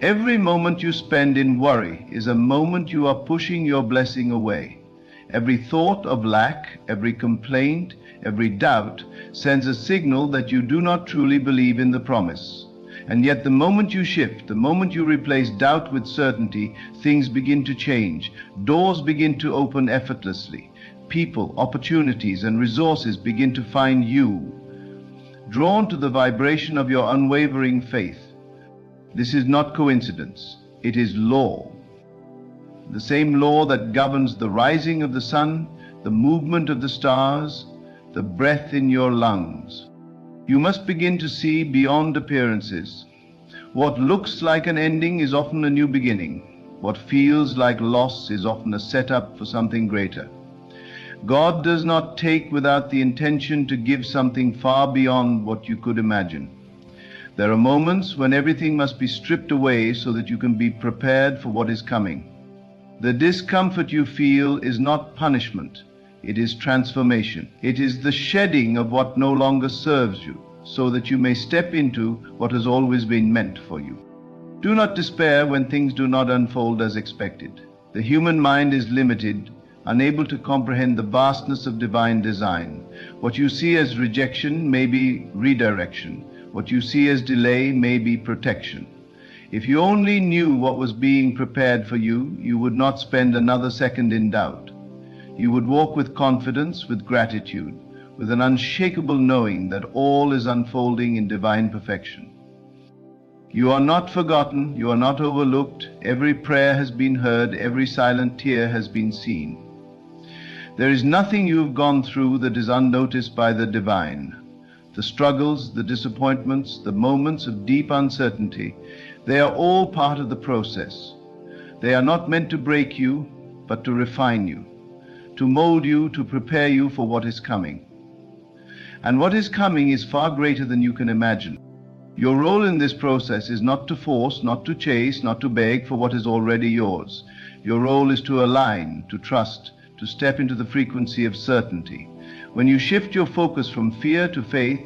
Every moment you spend in worry is a moment you are pushing your blessing away. Every thought of lack, every complaint, every doubt sends a signal that you do not truly believe in the promise. And yet the moment you shift, the moment you replace doubt with certainty, things begin to change. Doors begin to open effortlessly. People, opportunities, and resources begin to find you, drawn to the vibration of your unwavering faith. This is not coincidence. It is law. The same law that governs the rising of the sun, the movement of the stars, the breath in your lungs. You must begin to see beyond appearances. What looks like an ending is often a new beginning. What feels like loss is often a setup for something greater. God does not take without the intention to give something far beyond what you could imagine. There are moments when everything must be stripped away so that you can be prepared for what is coming. The discomfort you feel is not punishment. It is transformation. It is the shedding of what no longer serves you, so that you may step into what has always been meant for you. Do not despair when things do not unfold as expected. The human mind is limited, unable to comprehend the vastness of divine design. What you see as rejection may be redirection. What you see as delay may be protection. If you only knew what was being prepared for you, you would not spend another second in doubt. You would walk with confidence, with gratitude, with an unshakable knowing that all is unfolding in divine perfection. You are not forgotten, you are not overlooked. Every prayer has been heard, every silent tear has been seen. There is nothing you have gone through that is unnoticed by the divine. The struggles, the disappointments, the moments of deep uncertainty, they are all part of the process. They are not meant to break you, but to refine you, to mold you, to prepare you for what is coming. And what is coming is far greater than you can imagine. Your role in this process is not to force, not to chase, not to beg for what is already yours. Your role is to align, to trust, to step into the frequency of certainty. When you shift your focus from fear to faith,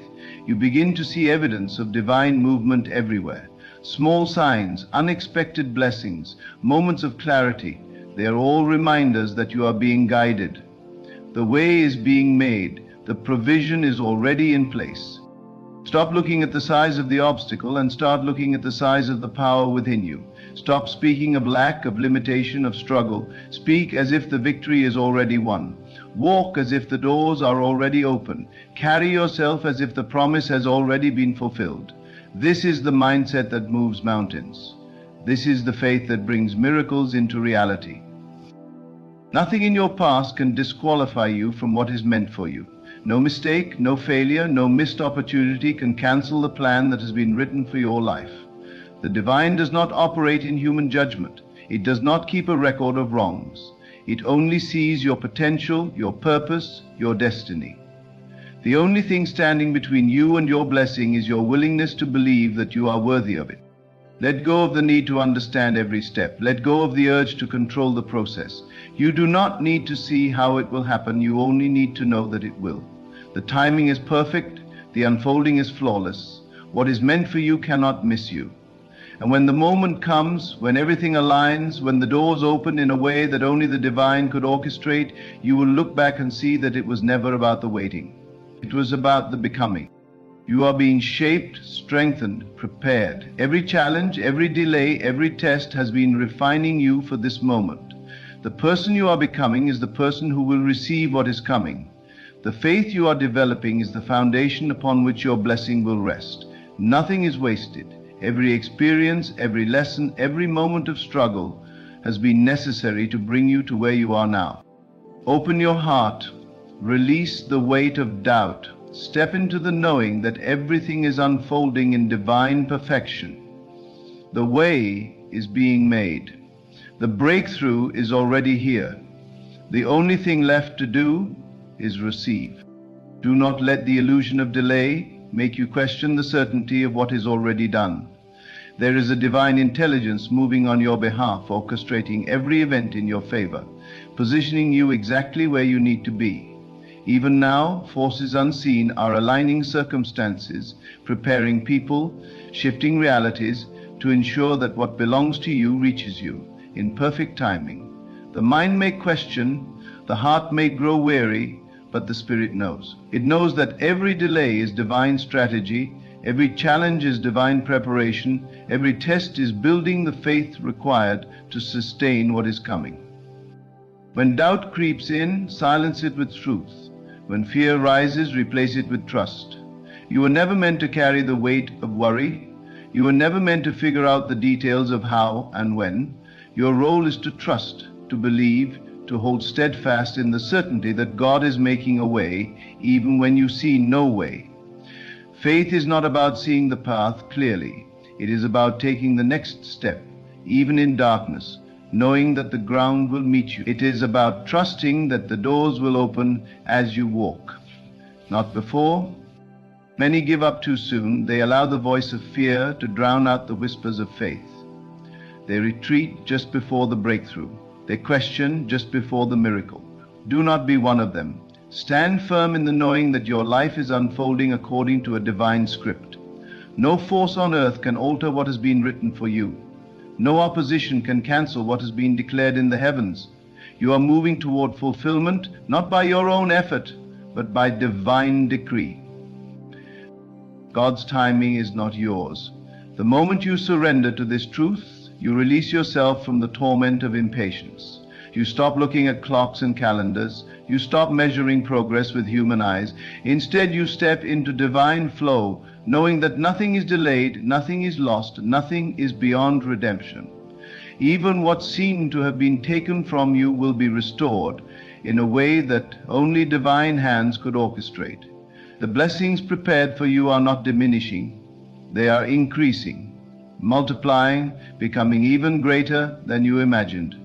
you begin to see evidence of divine movement everywhere. Small signs, unexpected blessings, moments of clarity, they are all reminders that you are being guided. The way is being made. The provision is already in place. Stop looking at the size of the obstacle and start looking at the size of the power within you. Stop speaking of lack, of limitation, of struggle. Speak as if the victory is already won. Walk as if the doors are already open. Carry yourself as if the promise has already been fulfilled. This is the mindset that moves mountains. This is the faith that brings miracles into reality. Nothing in your past can disqualify you from what is meant for you. No mistake, no failure, no missed opportunity can cancel the plan that has been written for your life. The divine does not operate in human judgment. It does not keep a record of wrongs. It only sees your potential, your purpose, your destiny. The only thing standing between you and your blessing is your willingness to believe that you are worthy of it. Let go of the need to understand every step. Let go of the urge to control the process. You do not need to see how it will happen. You only need to know that it will. The timing is perfect. The unfolding is flawless. What is meant for you cannot miss you. And when the moment comes, when everything aligns, when the doors open in a way that only the divine could orchestrate, you will look back and see that it was never about the waiting. It was about the becoming. You are being shaped, strengthened, prepared. Every challenge, every delay, every test has been refining you for this moment. The person you are becoming is the person who will receive what is coming. The faith you are developing is the foundation upon which your blessing will rest. Nothing is wasted. Every experience, every lesson, every moment of struggle has been necessary to bring you to where you are now. Open your heart. Release the weight of doubt. Step into the knowing that everything is unfolding in divine perfection. The way is being made. The breakthrough is already here. The only thing left to do is receive. Do not let the illusion of delay make you question the certainty of what is already done. There is a divine intelligence moving on your behalf, orchestrating every event in your favor, positioning you exactly where you need to be. Even now, forces unseen are aligning circumstances, preparing people, shifting realities to ensure that what belongs to you reaches you in perfect timing. The mind may question, the heart may grow weary, but the spirit knows. It knows that every delay is divine strategy, every challenge is divine preparation, every test is building the faith required to sustain what is coming. When doubt creeps in, silence it with truth. When fear rises, replace it with trust. You were never meant to carry the weight of worry. You were never meant to figure out the details of how and when. Your role is to trust, to believe, to hold steadfast in the certainty that God is making a way, even when you see no way. Faith is not about seeing the path clearly. It is about taking the next step, even in darkness, knowing that the ground will meet you. It is about trusting that the doors will open as you walk, not before. Many give up too soon. They allow the voice of fear to drown out the whispers of faith. They retreat just before the breakthrough. They question just before the miracle. Do not be one of them. Stand firm in the knowing that your life is unfolding according to a divine script. No force on earth can alter what has been written for you. No opposition can cancel what has been declared in the heavens. You are moving toward fulfillment, not by your own effort, but by divine decree. God's timing is not yours. The moment you surrender to this truth, you release yourself from the torment of impatience. You stop looking at clocks and calendars. You stop measuring progress with human eyes. Instead, you step into divine flow, knowing that nothing is delayed, nothing is lost, nothing is beyond redemption. Even what seemed to have been taken from you will be restored in a way that only divine hands could orchestrate. The blessings prepared for you are not diminishing, they are increasing, multiplying, becoming even greater than you imagined.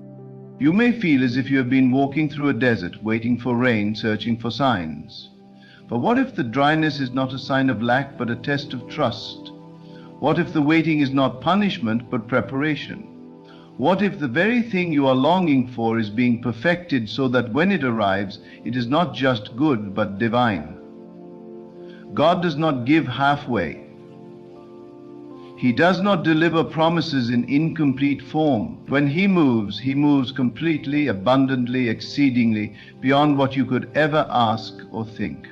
You may feel as if you have been walking through a desert, waiting for rain, searching for signs. But what if the dryness is not a sign of lack, but a test of trust? What if the waiting is not punishment, but preparation? What if the very thing you are longing for is being perfected so that when it arrives, it is not just good, but divine? God does not give halfway. He does not deliver promises in incomplete form. When He moves completely, abundantly, exceedingly, beyond what you could ever ask or think.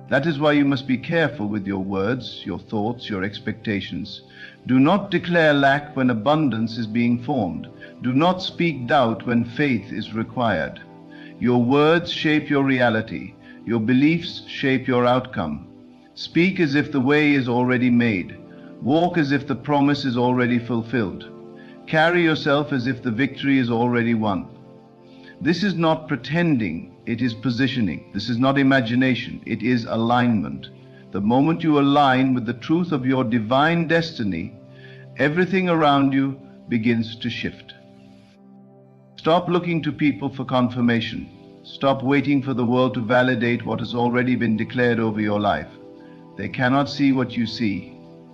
That is why you must be careful with your words, your thoughts, your expectations. Do not declare lack when abundance is being formed. Do not speak doubt when faith is required. Your words shape your reality. Your beliefs shape your outcome. Speak as if the way is already made. Walk as if the promise is already fulfilled. Carry yourself as if the victory is already won. This is not pretending, it is positioning. This is not imagination, it is alignment. The moment you align with the truth of your divine destiny, everything around you begins to shift. Stop looking to people for confirmation. Stop waiting for the world to validate what has already been declared over your life. They cannot see what you see.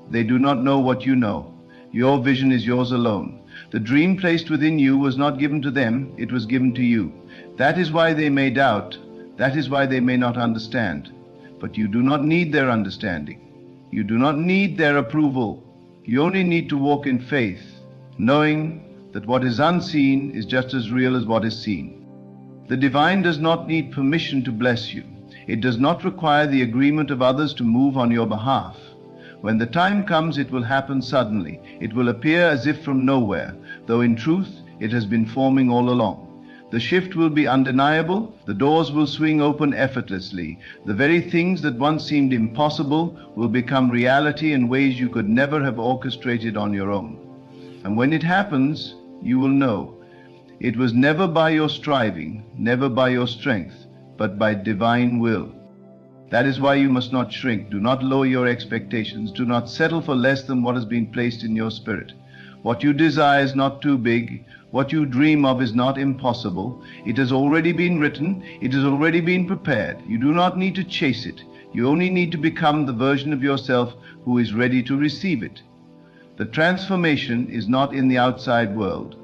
They do not know what you know. Your vision is yours alone. The dream placed within you was not given to them, it was given to you. That is why they may doubt. That is why they may not understand. But you do not need their understanding. You do not need their approval. You only need to walk in faith, knowing that what is unseen is just as real as what is seen. The divine does not need permission to bless you. It does not require the agreement of others to move on your behalf. When the time comes, it will happen suddenly. It will appear as if from nowhere, though in truth it has been forming all along. The shift will be undeniable. The doors will swing open effortlessly. The very things that once seemed impossible will become reality in ways you could never have orchestrated on your own. And when it happens, you will know it was never by your striving, never by your strength, but by divine will. That is why you must not shrink. Do not lower your expectations. Do not settle for less than what has been placed in your spirit. What you desire is not too big. What you dream of is not impossible. It has already been written. It has already been prepared. You do not need to chase it. You only need to become the version of yourself who is ready to receive it. The transformation is not in the outside world.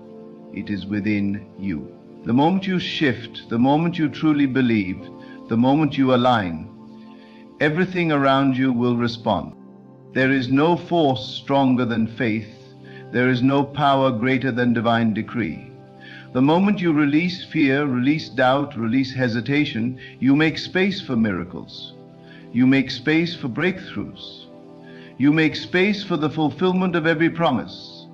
It is within you. The moment you shift, the moment you truly believe, the moment you align, everything around you will respond. There is no force stronger than faith. There is no power greater than divine decree. The moment you release fear, release doubt, release hesitation, you make space for miracles. You make space for breakthroughs. You make space for the fulfillment of every promise.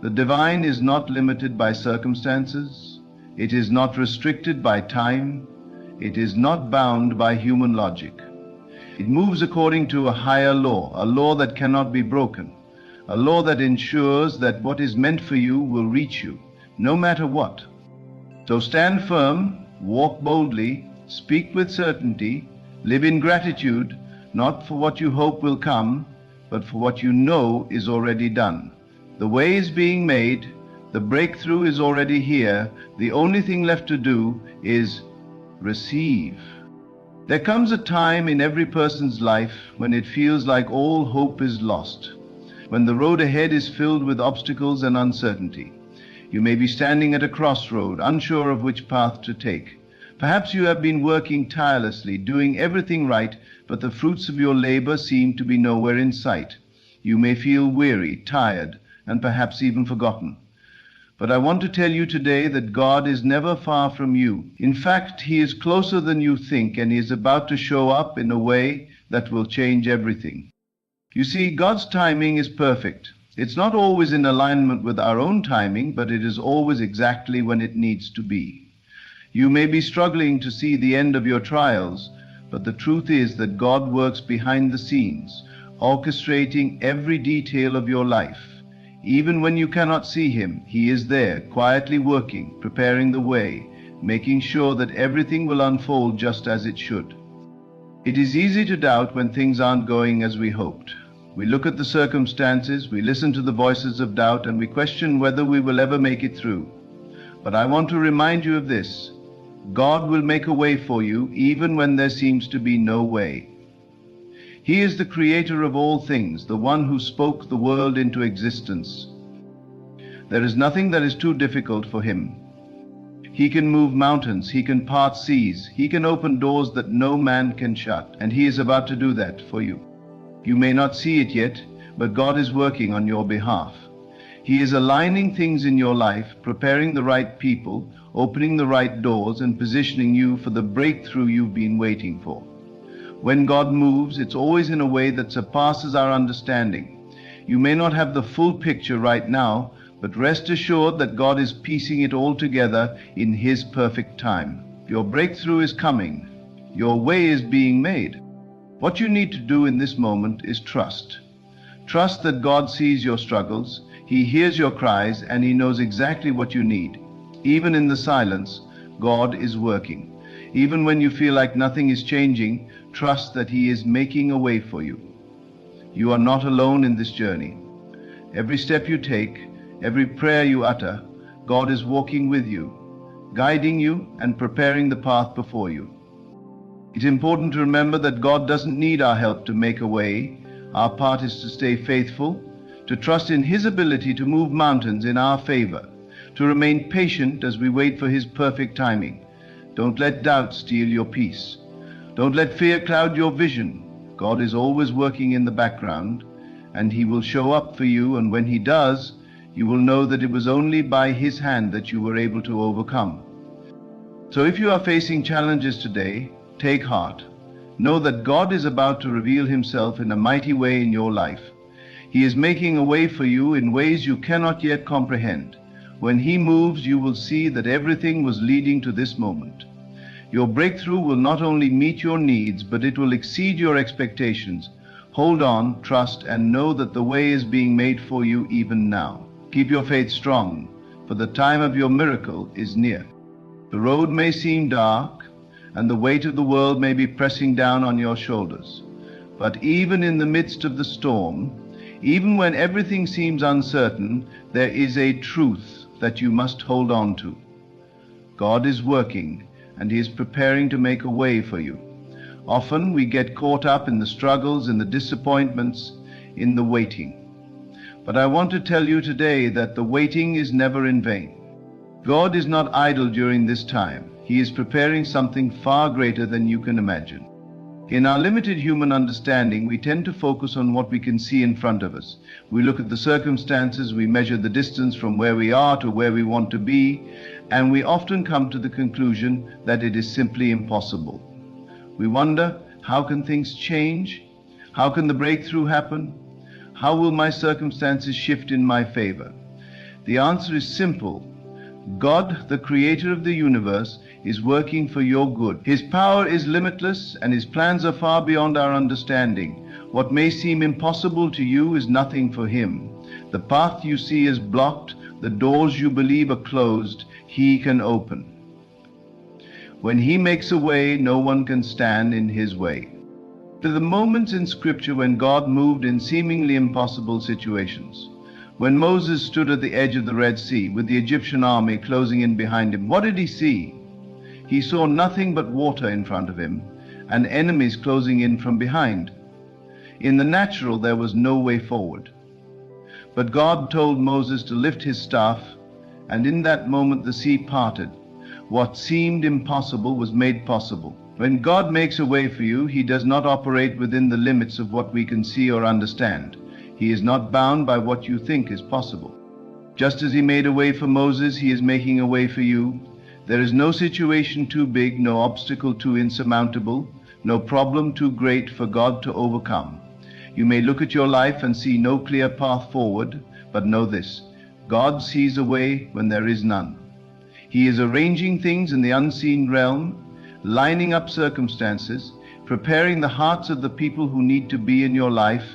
The divine is not limited by circumstances. It is not restricted by time. It is not bound by human logic. It moves according to a higher law, a law that cannot be broken, a law that ensures that what is meant for you will reach you, no matter what. So stand firm, walk boldly, speak with certainty, live in gratitude, not for what you hope will come, but for what you know is already done. The way is being made, the breakthrough is already here. The only thing left to do is receive. There comes a time in every person's life when it feels like all hope is lost, when the road ahead is filled with obstacles and uncertainty. You may be standing at a crossroad, unsure of which path to take. Perhaps you have been working tirelessly, doing everything right, but the fruits of your labor seem to be nowhere in sight. You may feel weary, tired, and perhaps even forgotten. But I want to tell you today that God is never far from you. In fact, He is closer than you think, and He is about to show up in a way that will change everything. You see, God's timing is perfect. It's not always in alignment with our own timing, but it is always exactly when it needs to be. You may be struggling to see the end of your trials, but the truth is that God works behind the scenes, orchestrating every detail of your life. Even when you cannot see Him, He is there, quietly working, preparing the way, making sure that everything will unfold just as it should. It is easy to doubt when things aren't going as we hoped. We look at the circumstances, we listen to the voices of doubt, and we question whether we will ever make it through. But I want to remind you of this. God will make a way for you even when there seems to be no way. He is the creator of all things, the one who spoke the world into existence. There is nothing that is too difficult for Him. He can move mountains, He can part seas, He can open doors that no man can shut, and He is about to do that for you. You may not see it yet, but God is working on your behalf. He is aligning things in your life, preparing the right people, opening the right doors, and positioning you for the breakthrough you've been waiting for. When God moves, it's always in a way that surpasses our understanding. You may not have the full picture right now, but rest assured that God is piecing it all together in His perfect time. Your breakthrough is coming. Your way is being made. What you need to do in this moment is trust. Trust that God sees your struggles, He hears your cries, and He knows exactly what you need. Even in the silence, God is working. Even when you feel like nothing is changing, trust that He is making a way for you. You are not alone in this journey. Every step you take, every prayer you utter, God is walking with you, guiding you and preparing the path before you. It's important to remember that God doesn't need our help to make a way. Our part is to stay faithful, to trust in His ability to move mountains in our favor, to remain patient as we wait for His perfect timing. Don't let doubt steal your peace. Don't let fear cloud your vision. God is always working in the background, and He will show up for you, and when He does, you will know that it was only by His hand that you were able to overcome. So if you are facing challenges today, take heart. Know that God is about to reveal Himself in a mighty way in your life. He is making a way for you in ways you cannot yet comprehend. When He moves, you will see that everything was leading to this moment. Your breakthrough will not only meet your needs, but it will exceed your expectations. Hold on, trust, and know that the way is being made for you even now. Keep your faith strong, for the time of your miracle is near. The road may seem dark, and the weight of the world may be pressing down on your shoulders. But even in the midst of the storm, even when everything seems uncertain, there is a truth that you must hold on to. God is working, and He is preparing to make a way for you. Often we get caught up in the struggles, in the disappointments, in the waiting. But I want to tell you today that the waiting is never in vain. God is not idle during this time. He is preparing something far greater than you can imagine. In our limited human understanding, we tend to focus on what we can see in front of us. We look at the circumstances, we measure the distance from where we are to where we want to be, and we often come to the conclusion that it is simply impossible. We wonder, how can things change? How can the breakthrough happen? How will my circumstances shift in my favor? The answer is simple. God, the creator of the universe, is working for your good. His power is limitless, and His plans are far beyond our understanding. What may seem impossible to you is nothing for Him. The path you see is blocked, the doors you believe are closed, He can open. When He makes a way, no one can stand in His way. To the moments in Scripture when God moved in seemingly impossible situations. When Moses stood at the edge of the Red Sea with the Egyptian army closing in behind him, what did he see? He saw nothing but water in front of him and enemies closing in from behind. In the natural, there was no way forward. But God told Moses to lift his staff, and in that moment the sea parted. What seemed impossible was made possible. When God makes a way for you, He does not operate within the limits of what we can see or understand. He is not bound by what you think is possible. Just as He made a way for Moses, He is making a way for you. There is no situation too big, no obstacle too insurmountable, no problem too great for God to overcome. You may look at your life and see no clear path forward, but know this: God sees a way when there is none. He is arranging things in the unseen realm, lining up circumstances, preparing the hearts of the people who need to be in your life,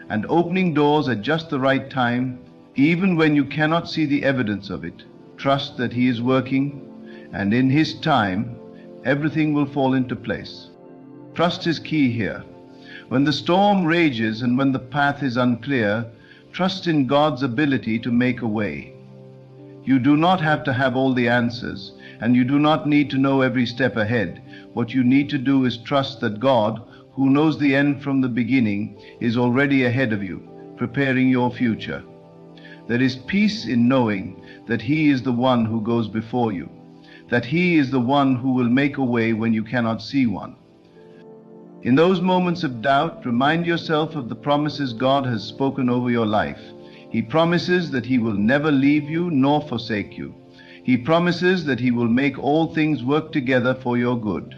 and opening doors at just the right time, even when you cannot see the evidence of it. Trust that He is working, and in His time, everything will fall into place. Trust is key here. When the storm rages and when the path is unclear, trust in God's ability to make a way. You do not have to have all the answers, and you do not need to know every step ahead. What you need to do is trust that God, who knows the end from the beginning, is already ahead of you, preparing your future. There is peace in knowing that He is the one who goes before you, that He is the one who will make a way when you cannot see one. In those moments of doubt, remind yourself of the promises God has spoken over your life. He promises that He will never leave you nor forsake you. He promises that He will make all things work together for your good.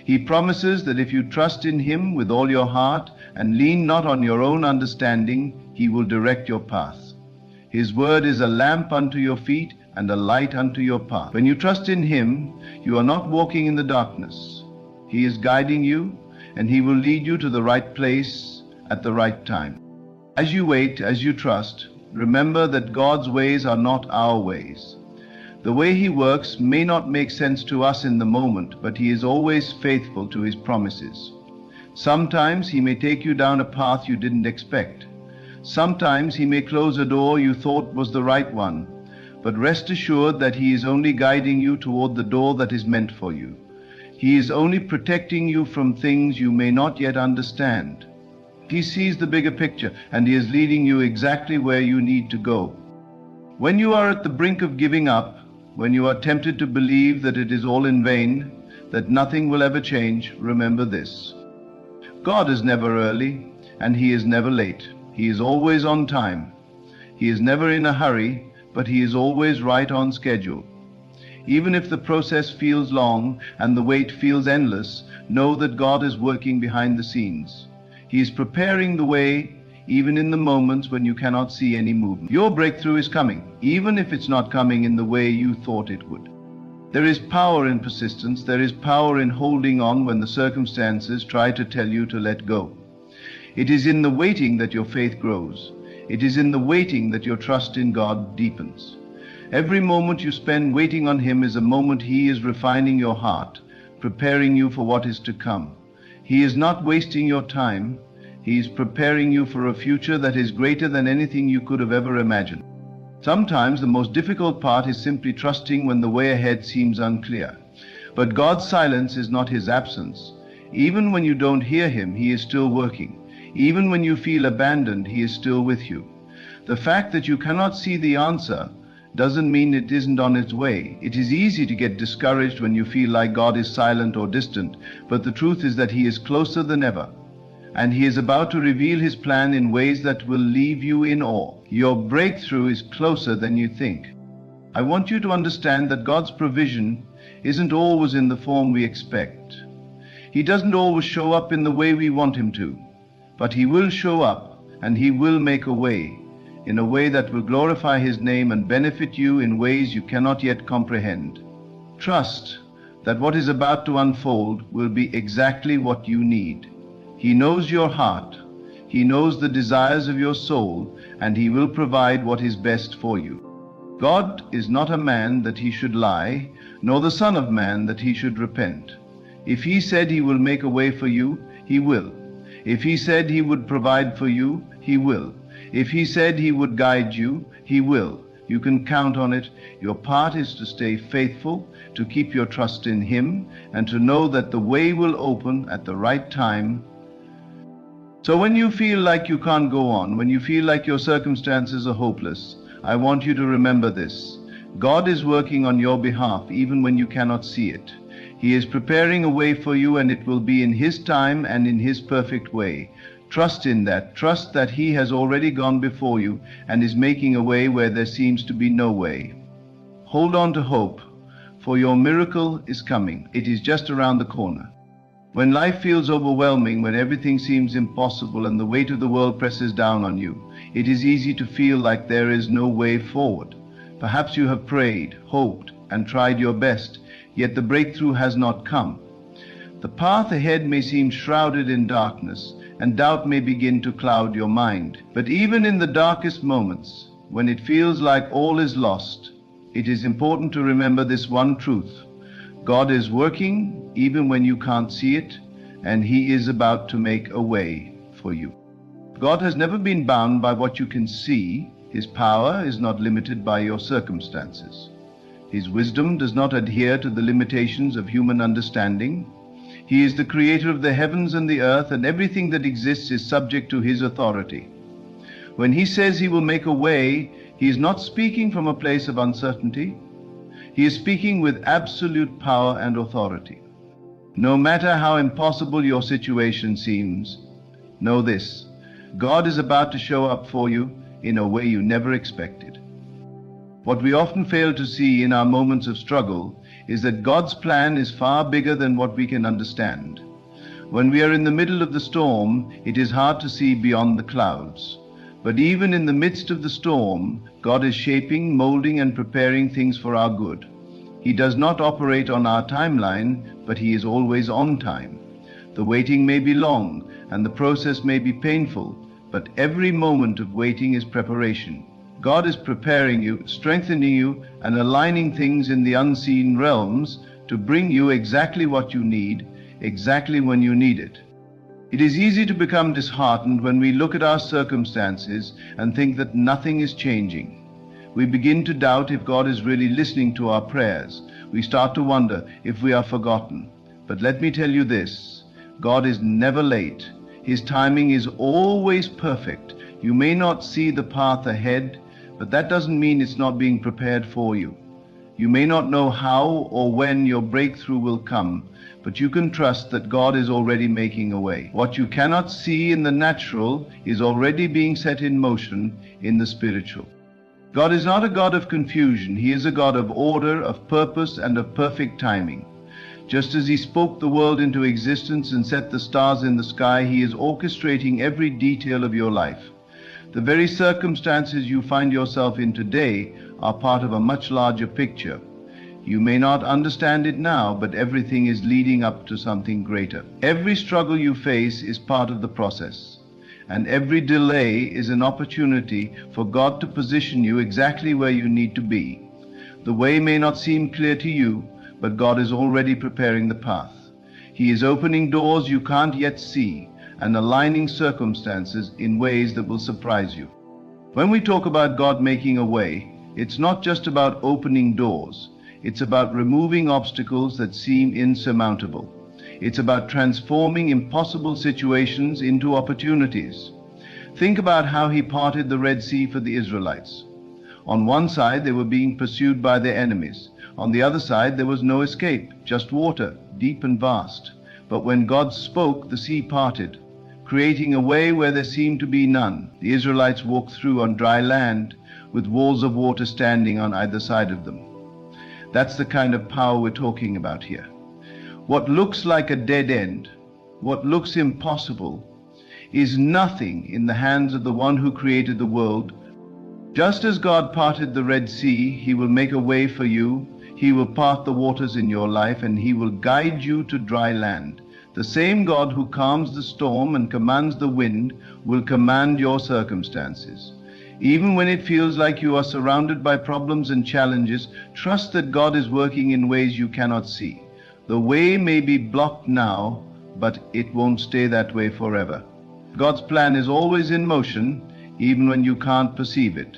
He promises that if you trust in Him with all your heart and lean not on your own understanding, He will direct your path. His word is a lamp unto your feet and a light unto your path. When you trust in Him, you are not walking in the darkness. He is guiding you, and He will lead you to the right place at the right time. As you wait, as you trust, remember that God's ways are not our ways. The way He works may not make sense to us in the moment, but He is always faithful to His promises. Sometimes He may take you down a path you didn't expect. Sometimes He may close a door you thought was the right one, but rest assured that He is only guiding you toward the door that is meant for you. He is only protecting you from things you may not yet understand. He sees the bigger picture, and He is leading you exactly where you need to go. When you are at the brink of giving up, when you are tempted to believe that it is all in vain, that nothing will ever change, remember this: God is never early, and He is never late. He is always on time. He is never in a hurry, but He is always right on schedule. Even if the process feels long and the wait feels endless, know that God is working behind the scenes. He is preparing the way, even in the moments when you cannot see any movement. Your breakthrough is coming, even if it's not coming in the way you thought it would. There is power in persistence. There is power in holding on when the circumstances try to tell you to let go. It is in the waiting that your faith grows. It is in the waiting that your trust in God deepens. Every moment you spend waiting on Him is a moment He is refining your heart, preparing you for what is to come. He is not wasting your time. He is preparing you for a future that is greater than anything you could have ever imagined. Sometimes the most difficult part is simply trusting when the way ahead seems unclear. But God's silence is not His absence. Even when you don't hear Him, He is still working. Even when you feel abandoned, He is still with you. The fact that you cannot see the answer doesn't mean it isn't on its way. It is easy to get discouraged when you feel like God is silent or distant, but the truth is that He is closer than ever. And He is about to reveal His plan in ways that will leave you in awe. Your breakthrough is closer than you think. I want you to understand that God's provision isn't always in the form we expect. He doesn't always show up in the way we want Him to, but He will show up and He will make a way, in a way that will glorify His name and benefit you in ways you cannot yet comprehend. Trust that what is about to unfold will be exactly what you need. He knows your heart. He knows the desires of your soul, and He will provide what is best for you. God is not a man that He should lie, nor the Son of Man that He should repent. If He said He will make a way for you, He will. If He said He would provide for you, He will. If He said He would guide you, He will. You can count on it. Your part is to stay faithful, to keep your trust in Him, and to know that the way will open at the right time. So when you feel like you can't go on, when you feel like your circumstances are hopeless, I want you to remember this. God is working on your behalf even when you cannot see it. He is preparing a way for you, and it will be in His time and in His perfect way. Trust in that. Trust that He has already gone before you and is making a way where there seems to be no way. Hold on to hope, for your miracle is coming. It is just around the corner. When life feels overwhelming, when everything seems impossible and the weight of the world presses down on you, it is easy to feel like there is no way forward. Perhaps you have prayed, hoped, and tried your best, yet the breakthrough has not come. The path ahead may seem shrouded in darkness, and doubt may begin to cloud your mind. But even in the darkest moments, when it feels like all is lost, it is important to remember this one truth. God is working even when you can't see it, and He is about to make a way for you. God has never been bound by what you can see. His power is not limited by your circumstances. His wisdom does not adhere to the limitations of human understanding. He is the creator of the heavens and the earth, and everything that exists is subject to His authority. When He says He will make a way, He is not speaking from a place of uncertainty. He is speaking with absolute power and authority. No matter how impossible your situation seems, know this: God is about to show up for you in a way you never expected. What we often fail to see in our moments of struggle is that God's plan is far bigger than what we can understand. When we are in the middle of the storm, it is hard to see beyond the clouds. But even in the midst of the storm, God is shaping, molding, and preparing things for our good. He does not operate on our timeline, but He is always on time. The waiting may be long, and the process may be painful, but every moment of waiting is preparation. God is preparing you, strengthening you, and aligning things in the unseen realms to bring you exactly what you need, exactly when you need it. It is easy to become disheartened when we look at our circumstances and think that nothing is changing. We begin to doubt if God is really listening to our prayers. We start to wonder if we are forgotten. But let me tell you this: God is never late. His timing is always perfect. You may not see the path ahead, but that doesn't mean it's not being prepared for you. You may not know how or when your breakthrough will come, but you can trust that God is already making a way. What you cannot see in the natural is already being set in motion in the spiritual. God is not a God of confusion. He is a God of order, of purpose, and of perfect timing. Just as He spoke the world into existence and set the stars in the sky, He is orchestrating every detail of your life. The very circumstances you find yourself in today are part of a much larger picture. You may not understand it now, but everything is leading up to something greater. Every struggle you face is part of the process, and every delay is an opportunity for God to position you exactly where you need to be. The way may not seem clear to you, but God is already preparing the path. He is opening doors you can't yet see and aligning circumstances in ways that will surprise you. When we talk about God making a way, it's not just about opening doors. It's about removing obstacles that seem insurmountable. It's about transforming impossible situations into opportunities. Think about how he parted the Red Sea for the Israelites. On one side, they were being pursued by their enemies. On the other side, there was no escape, just water, deep and vast. But when God spoke, the sea parted, creating a way where there seemed to be none. The Israelites walked through on dry land, with walls of water standing on either side of them. That's the kind of power we're talking about here. What looks like a dead end, what looks impossible, is nothing in the hands of the one who created the world. Just as God parted the Red Sea, he will make a way for you. He will part the waters in your life, and he will guide you to dry land. The same God who calms the storm and commands the wind will command your circumstances. Even when it feels like you are surrounded by problems and challenges, trust that God is working in ways you cannot see. The way may be blocked now, but it won't stay that way forever. God's plan is always in motion, even when you can't perceive it.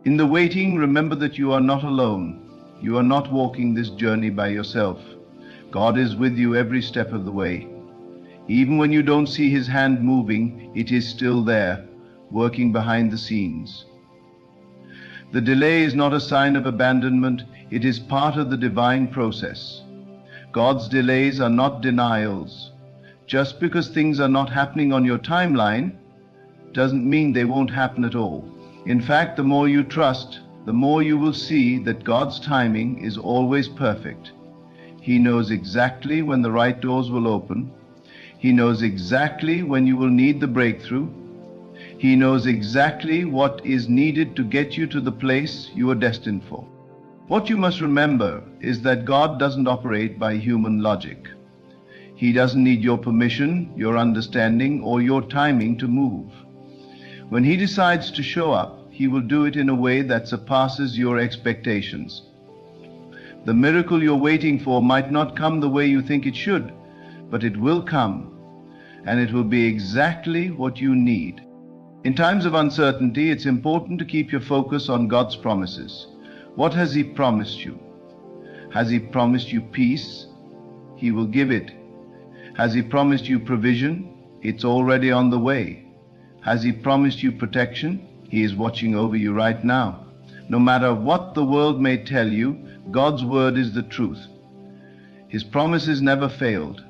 In the waiting, remember that you are not alone. You are not walking this journey by yourself. God is with you every step of the way. Even when you don't see his hand moving, it is still there, working behind the scenes. The delay is not a sign of abandonment, it is part of the divine process. God's delays are not denials. Just because things are not happening on your timeline doesn't mean they won't happen at all. In fact, the more you trust, the more you will see that God's timing is always perfect. He knows exactly when the right doors will open. He knows exactly when you will need the breakthrough. He knows exactly what is needed to get you to the place you are destined for. What you must remember is that God doesn't operate by human logic. He doesn't need your permission, your understanding, or your timing to move. When he decides to show up, he will do it in a way that surpasses your expectations. The miracle you're waiting for might not come the way you think it should, but it will come, and it will be exactly what you need. In times of uncertainty, it's important to keep your focus on God's promises. What has he promised you? Has he promised you peace? He will give it. Has he promised you provision? It's already on the way. Has he promised you protection? He is watching over you right now. No matter what the world may tell you, God's word is the truth. His promises never failed.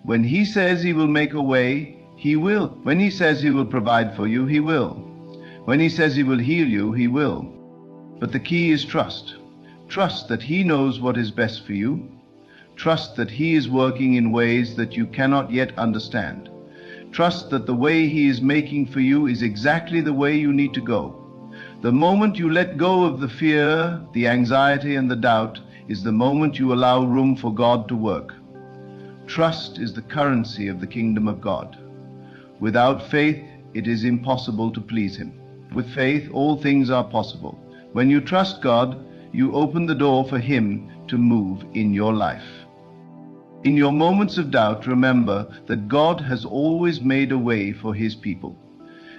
When he says he will make a way, he will. When he says he will provide for you, he will. When he says he will heal you, he will. But the key is trust. Trust that he knows what is best for you. Trust that he is working in ways that you cannot yet understand. Trust that the way he is making for you is exactly the way you need to go. The moment you let go of the fear, the anxiety, and the doubt is the moment you allow room for God to work. Trust is the currency of the kingdom of God. Without faith, it is impossible to please him. With faith, all things are possible. When you trust God, you open the door for him to move in your life. In your moments of doubt, remember that God has always made a way for his people.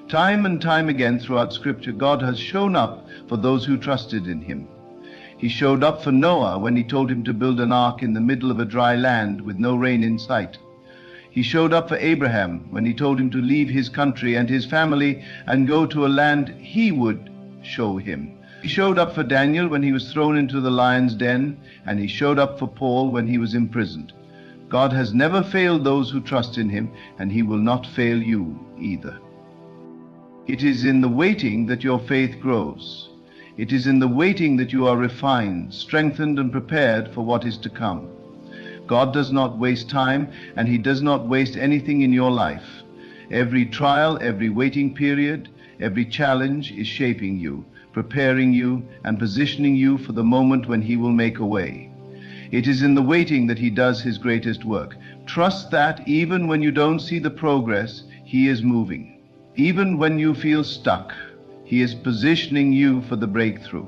Time and time again throughout Scripture, God has shown up for those who trusted in him. He showed up for Noah when he told him to build an ark in the middle of a dry land with no rain in sight. He showed up for Abraham when he told him to leave his country and his family and go to a land he would show him. He showed up for Daniel when he was thrown into the lion's den, and he showed up for Paul when he was imprisoned. God has never failed those who trust in him, and he will not fail you either. It is in the waiting that your faith grows. It is in the waiting that you are refined, strengthened, and prepared for what is to come. God does not waste time, and he does not waste anything in your life. Every trial, every waiting period, every challenge is shaping you, preparing you, and positioning you for the moment when he will make a way. It is in the waiting that he does his greatest work. Trust that even when you don't see the progress, he is moving. Even when you feel stuck, he is positioning you for the breakthrough.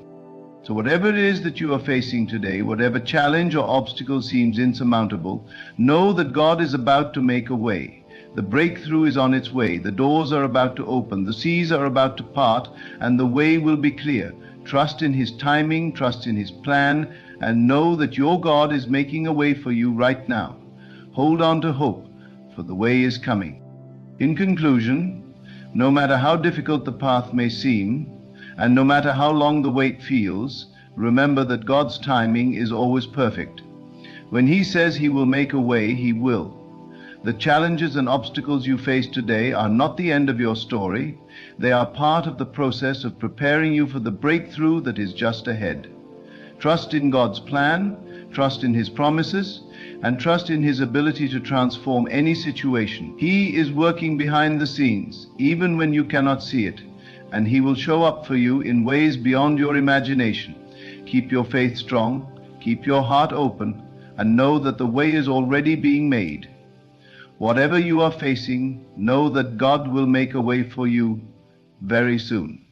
So whatever it is that you are facing today, whatever challenge or obstacle seems insurmountable, know that God is about to make a way. The breakthrough is on its way. The doors are about to open. The seas are about to part, and the way will be clear. Trust in His timing, trust in His plan, and know that your God is making a way for you right now. Hold on to hope, for the way is coming. In conclusion, no matter how difficult the path may seem, and no matter how long the wait feels, remember that God's timing is always perfect. When He says He will make a way, He will. The challenges and obstacles you face today are not the end of your story. They are part of the process of preparing you for the breakthrough that is just ahead. Trust in God's plan, trust in His promises, and trust in His ability to transform any situation. He is working behind the scenes, even when you cannot see it, and He will show up for you in ways beyond your imagination. Keep your faith strong, keep your heart open, and know that the way is already being made. Whatever you are facing, know that God will make a way for you very soon.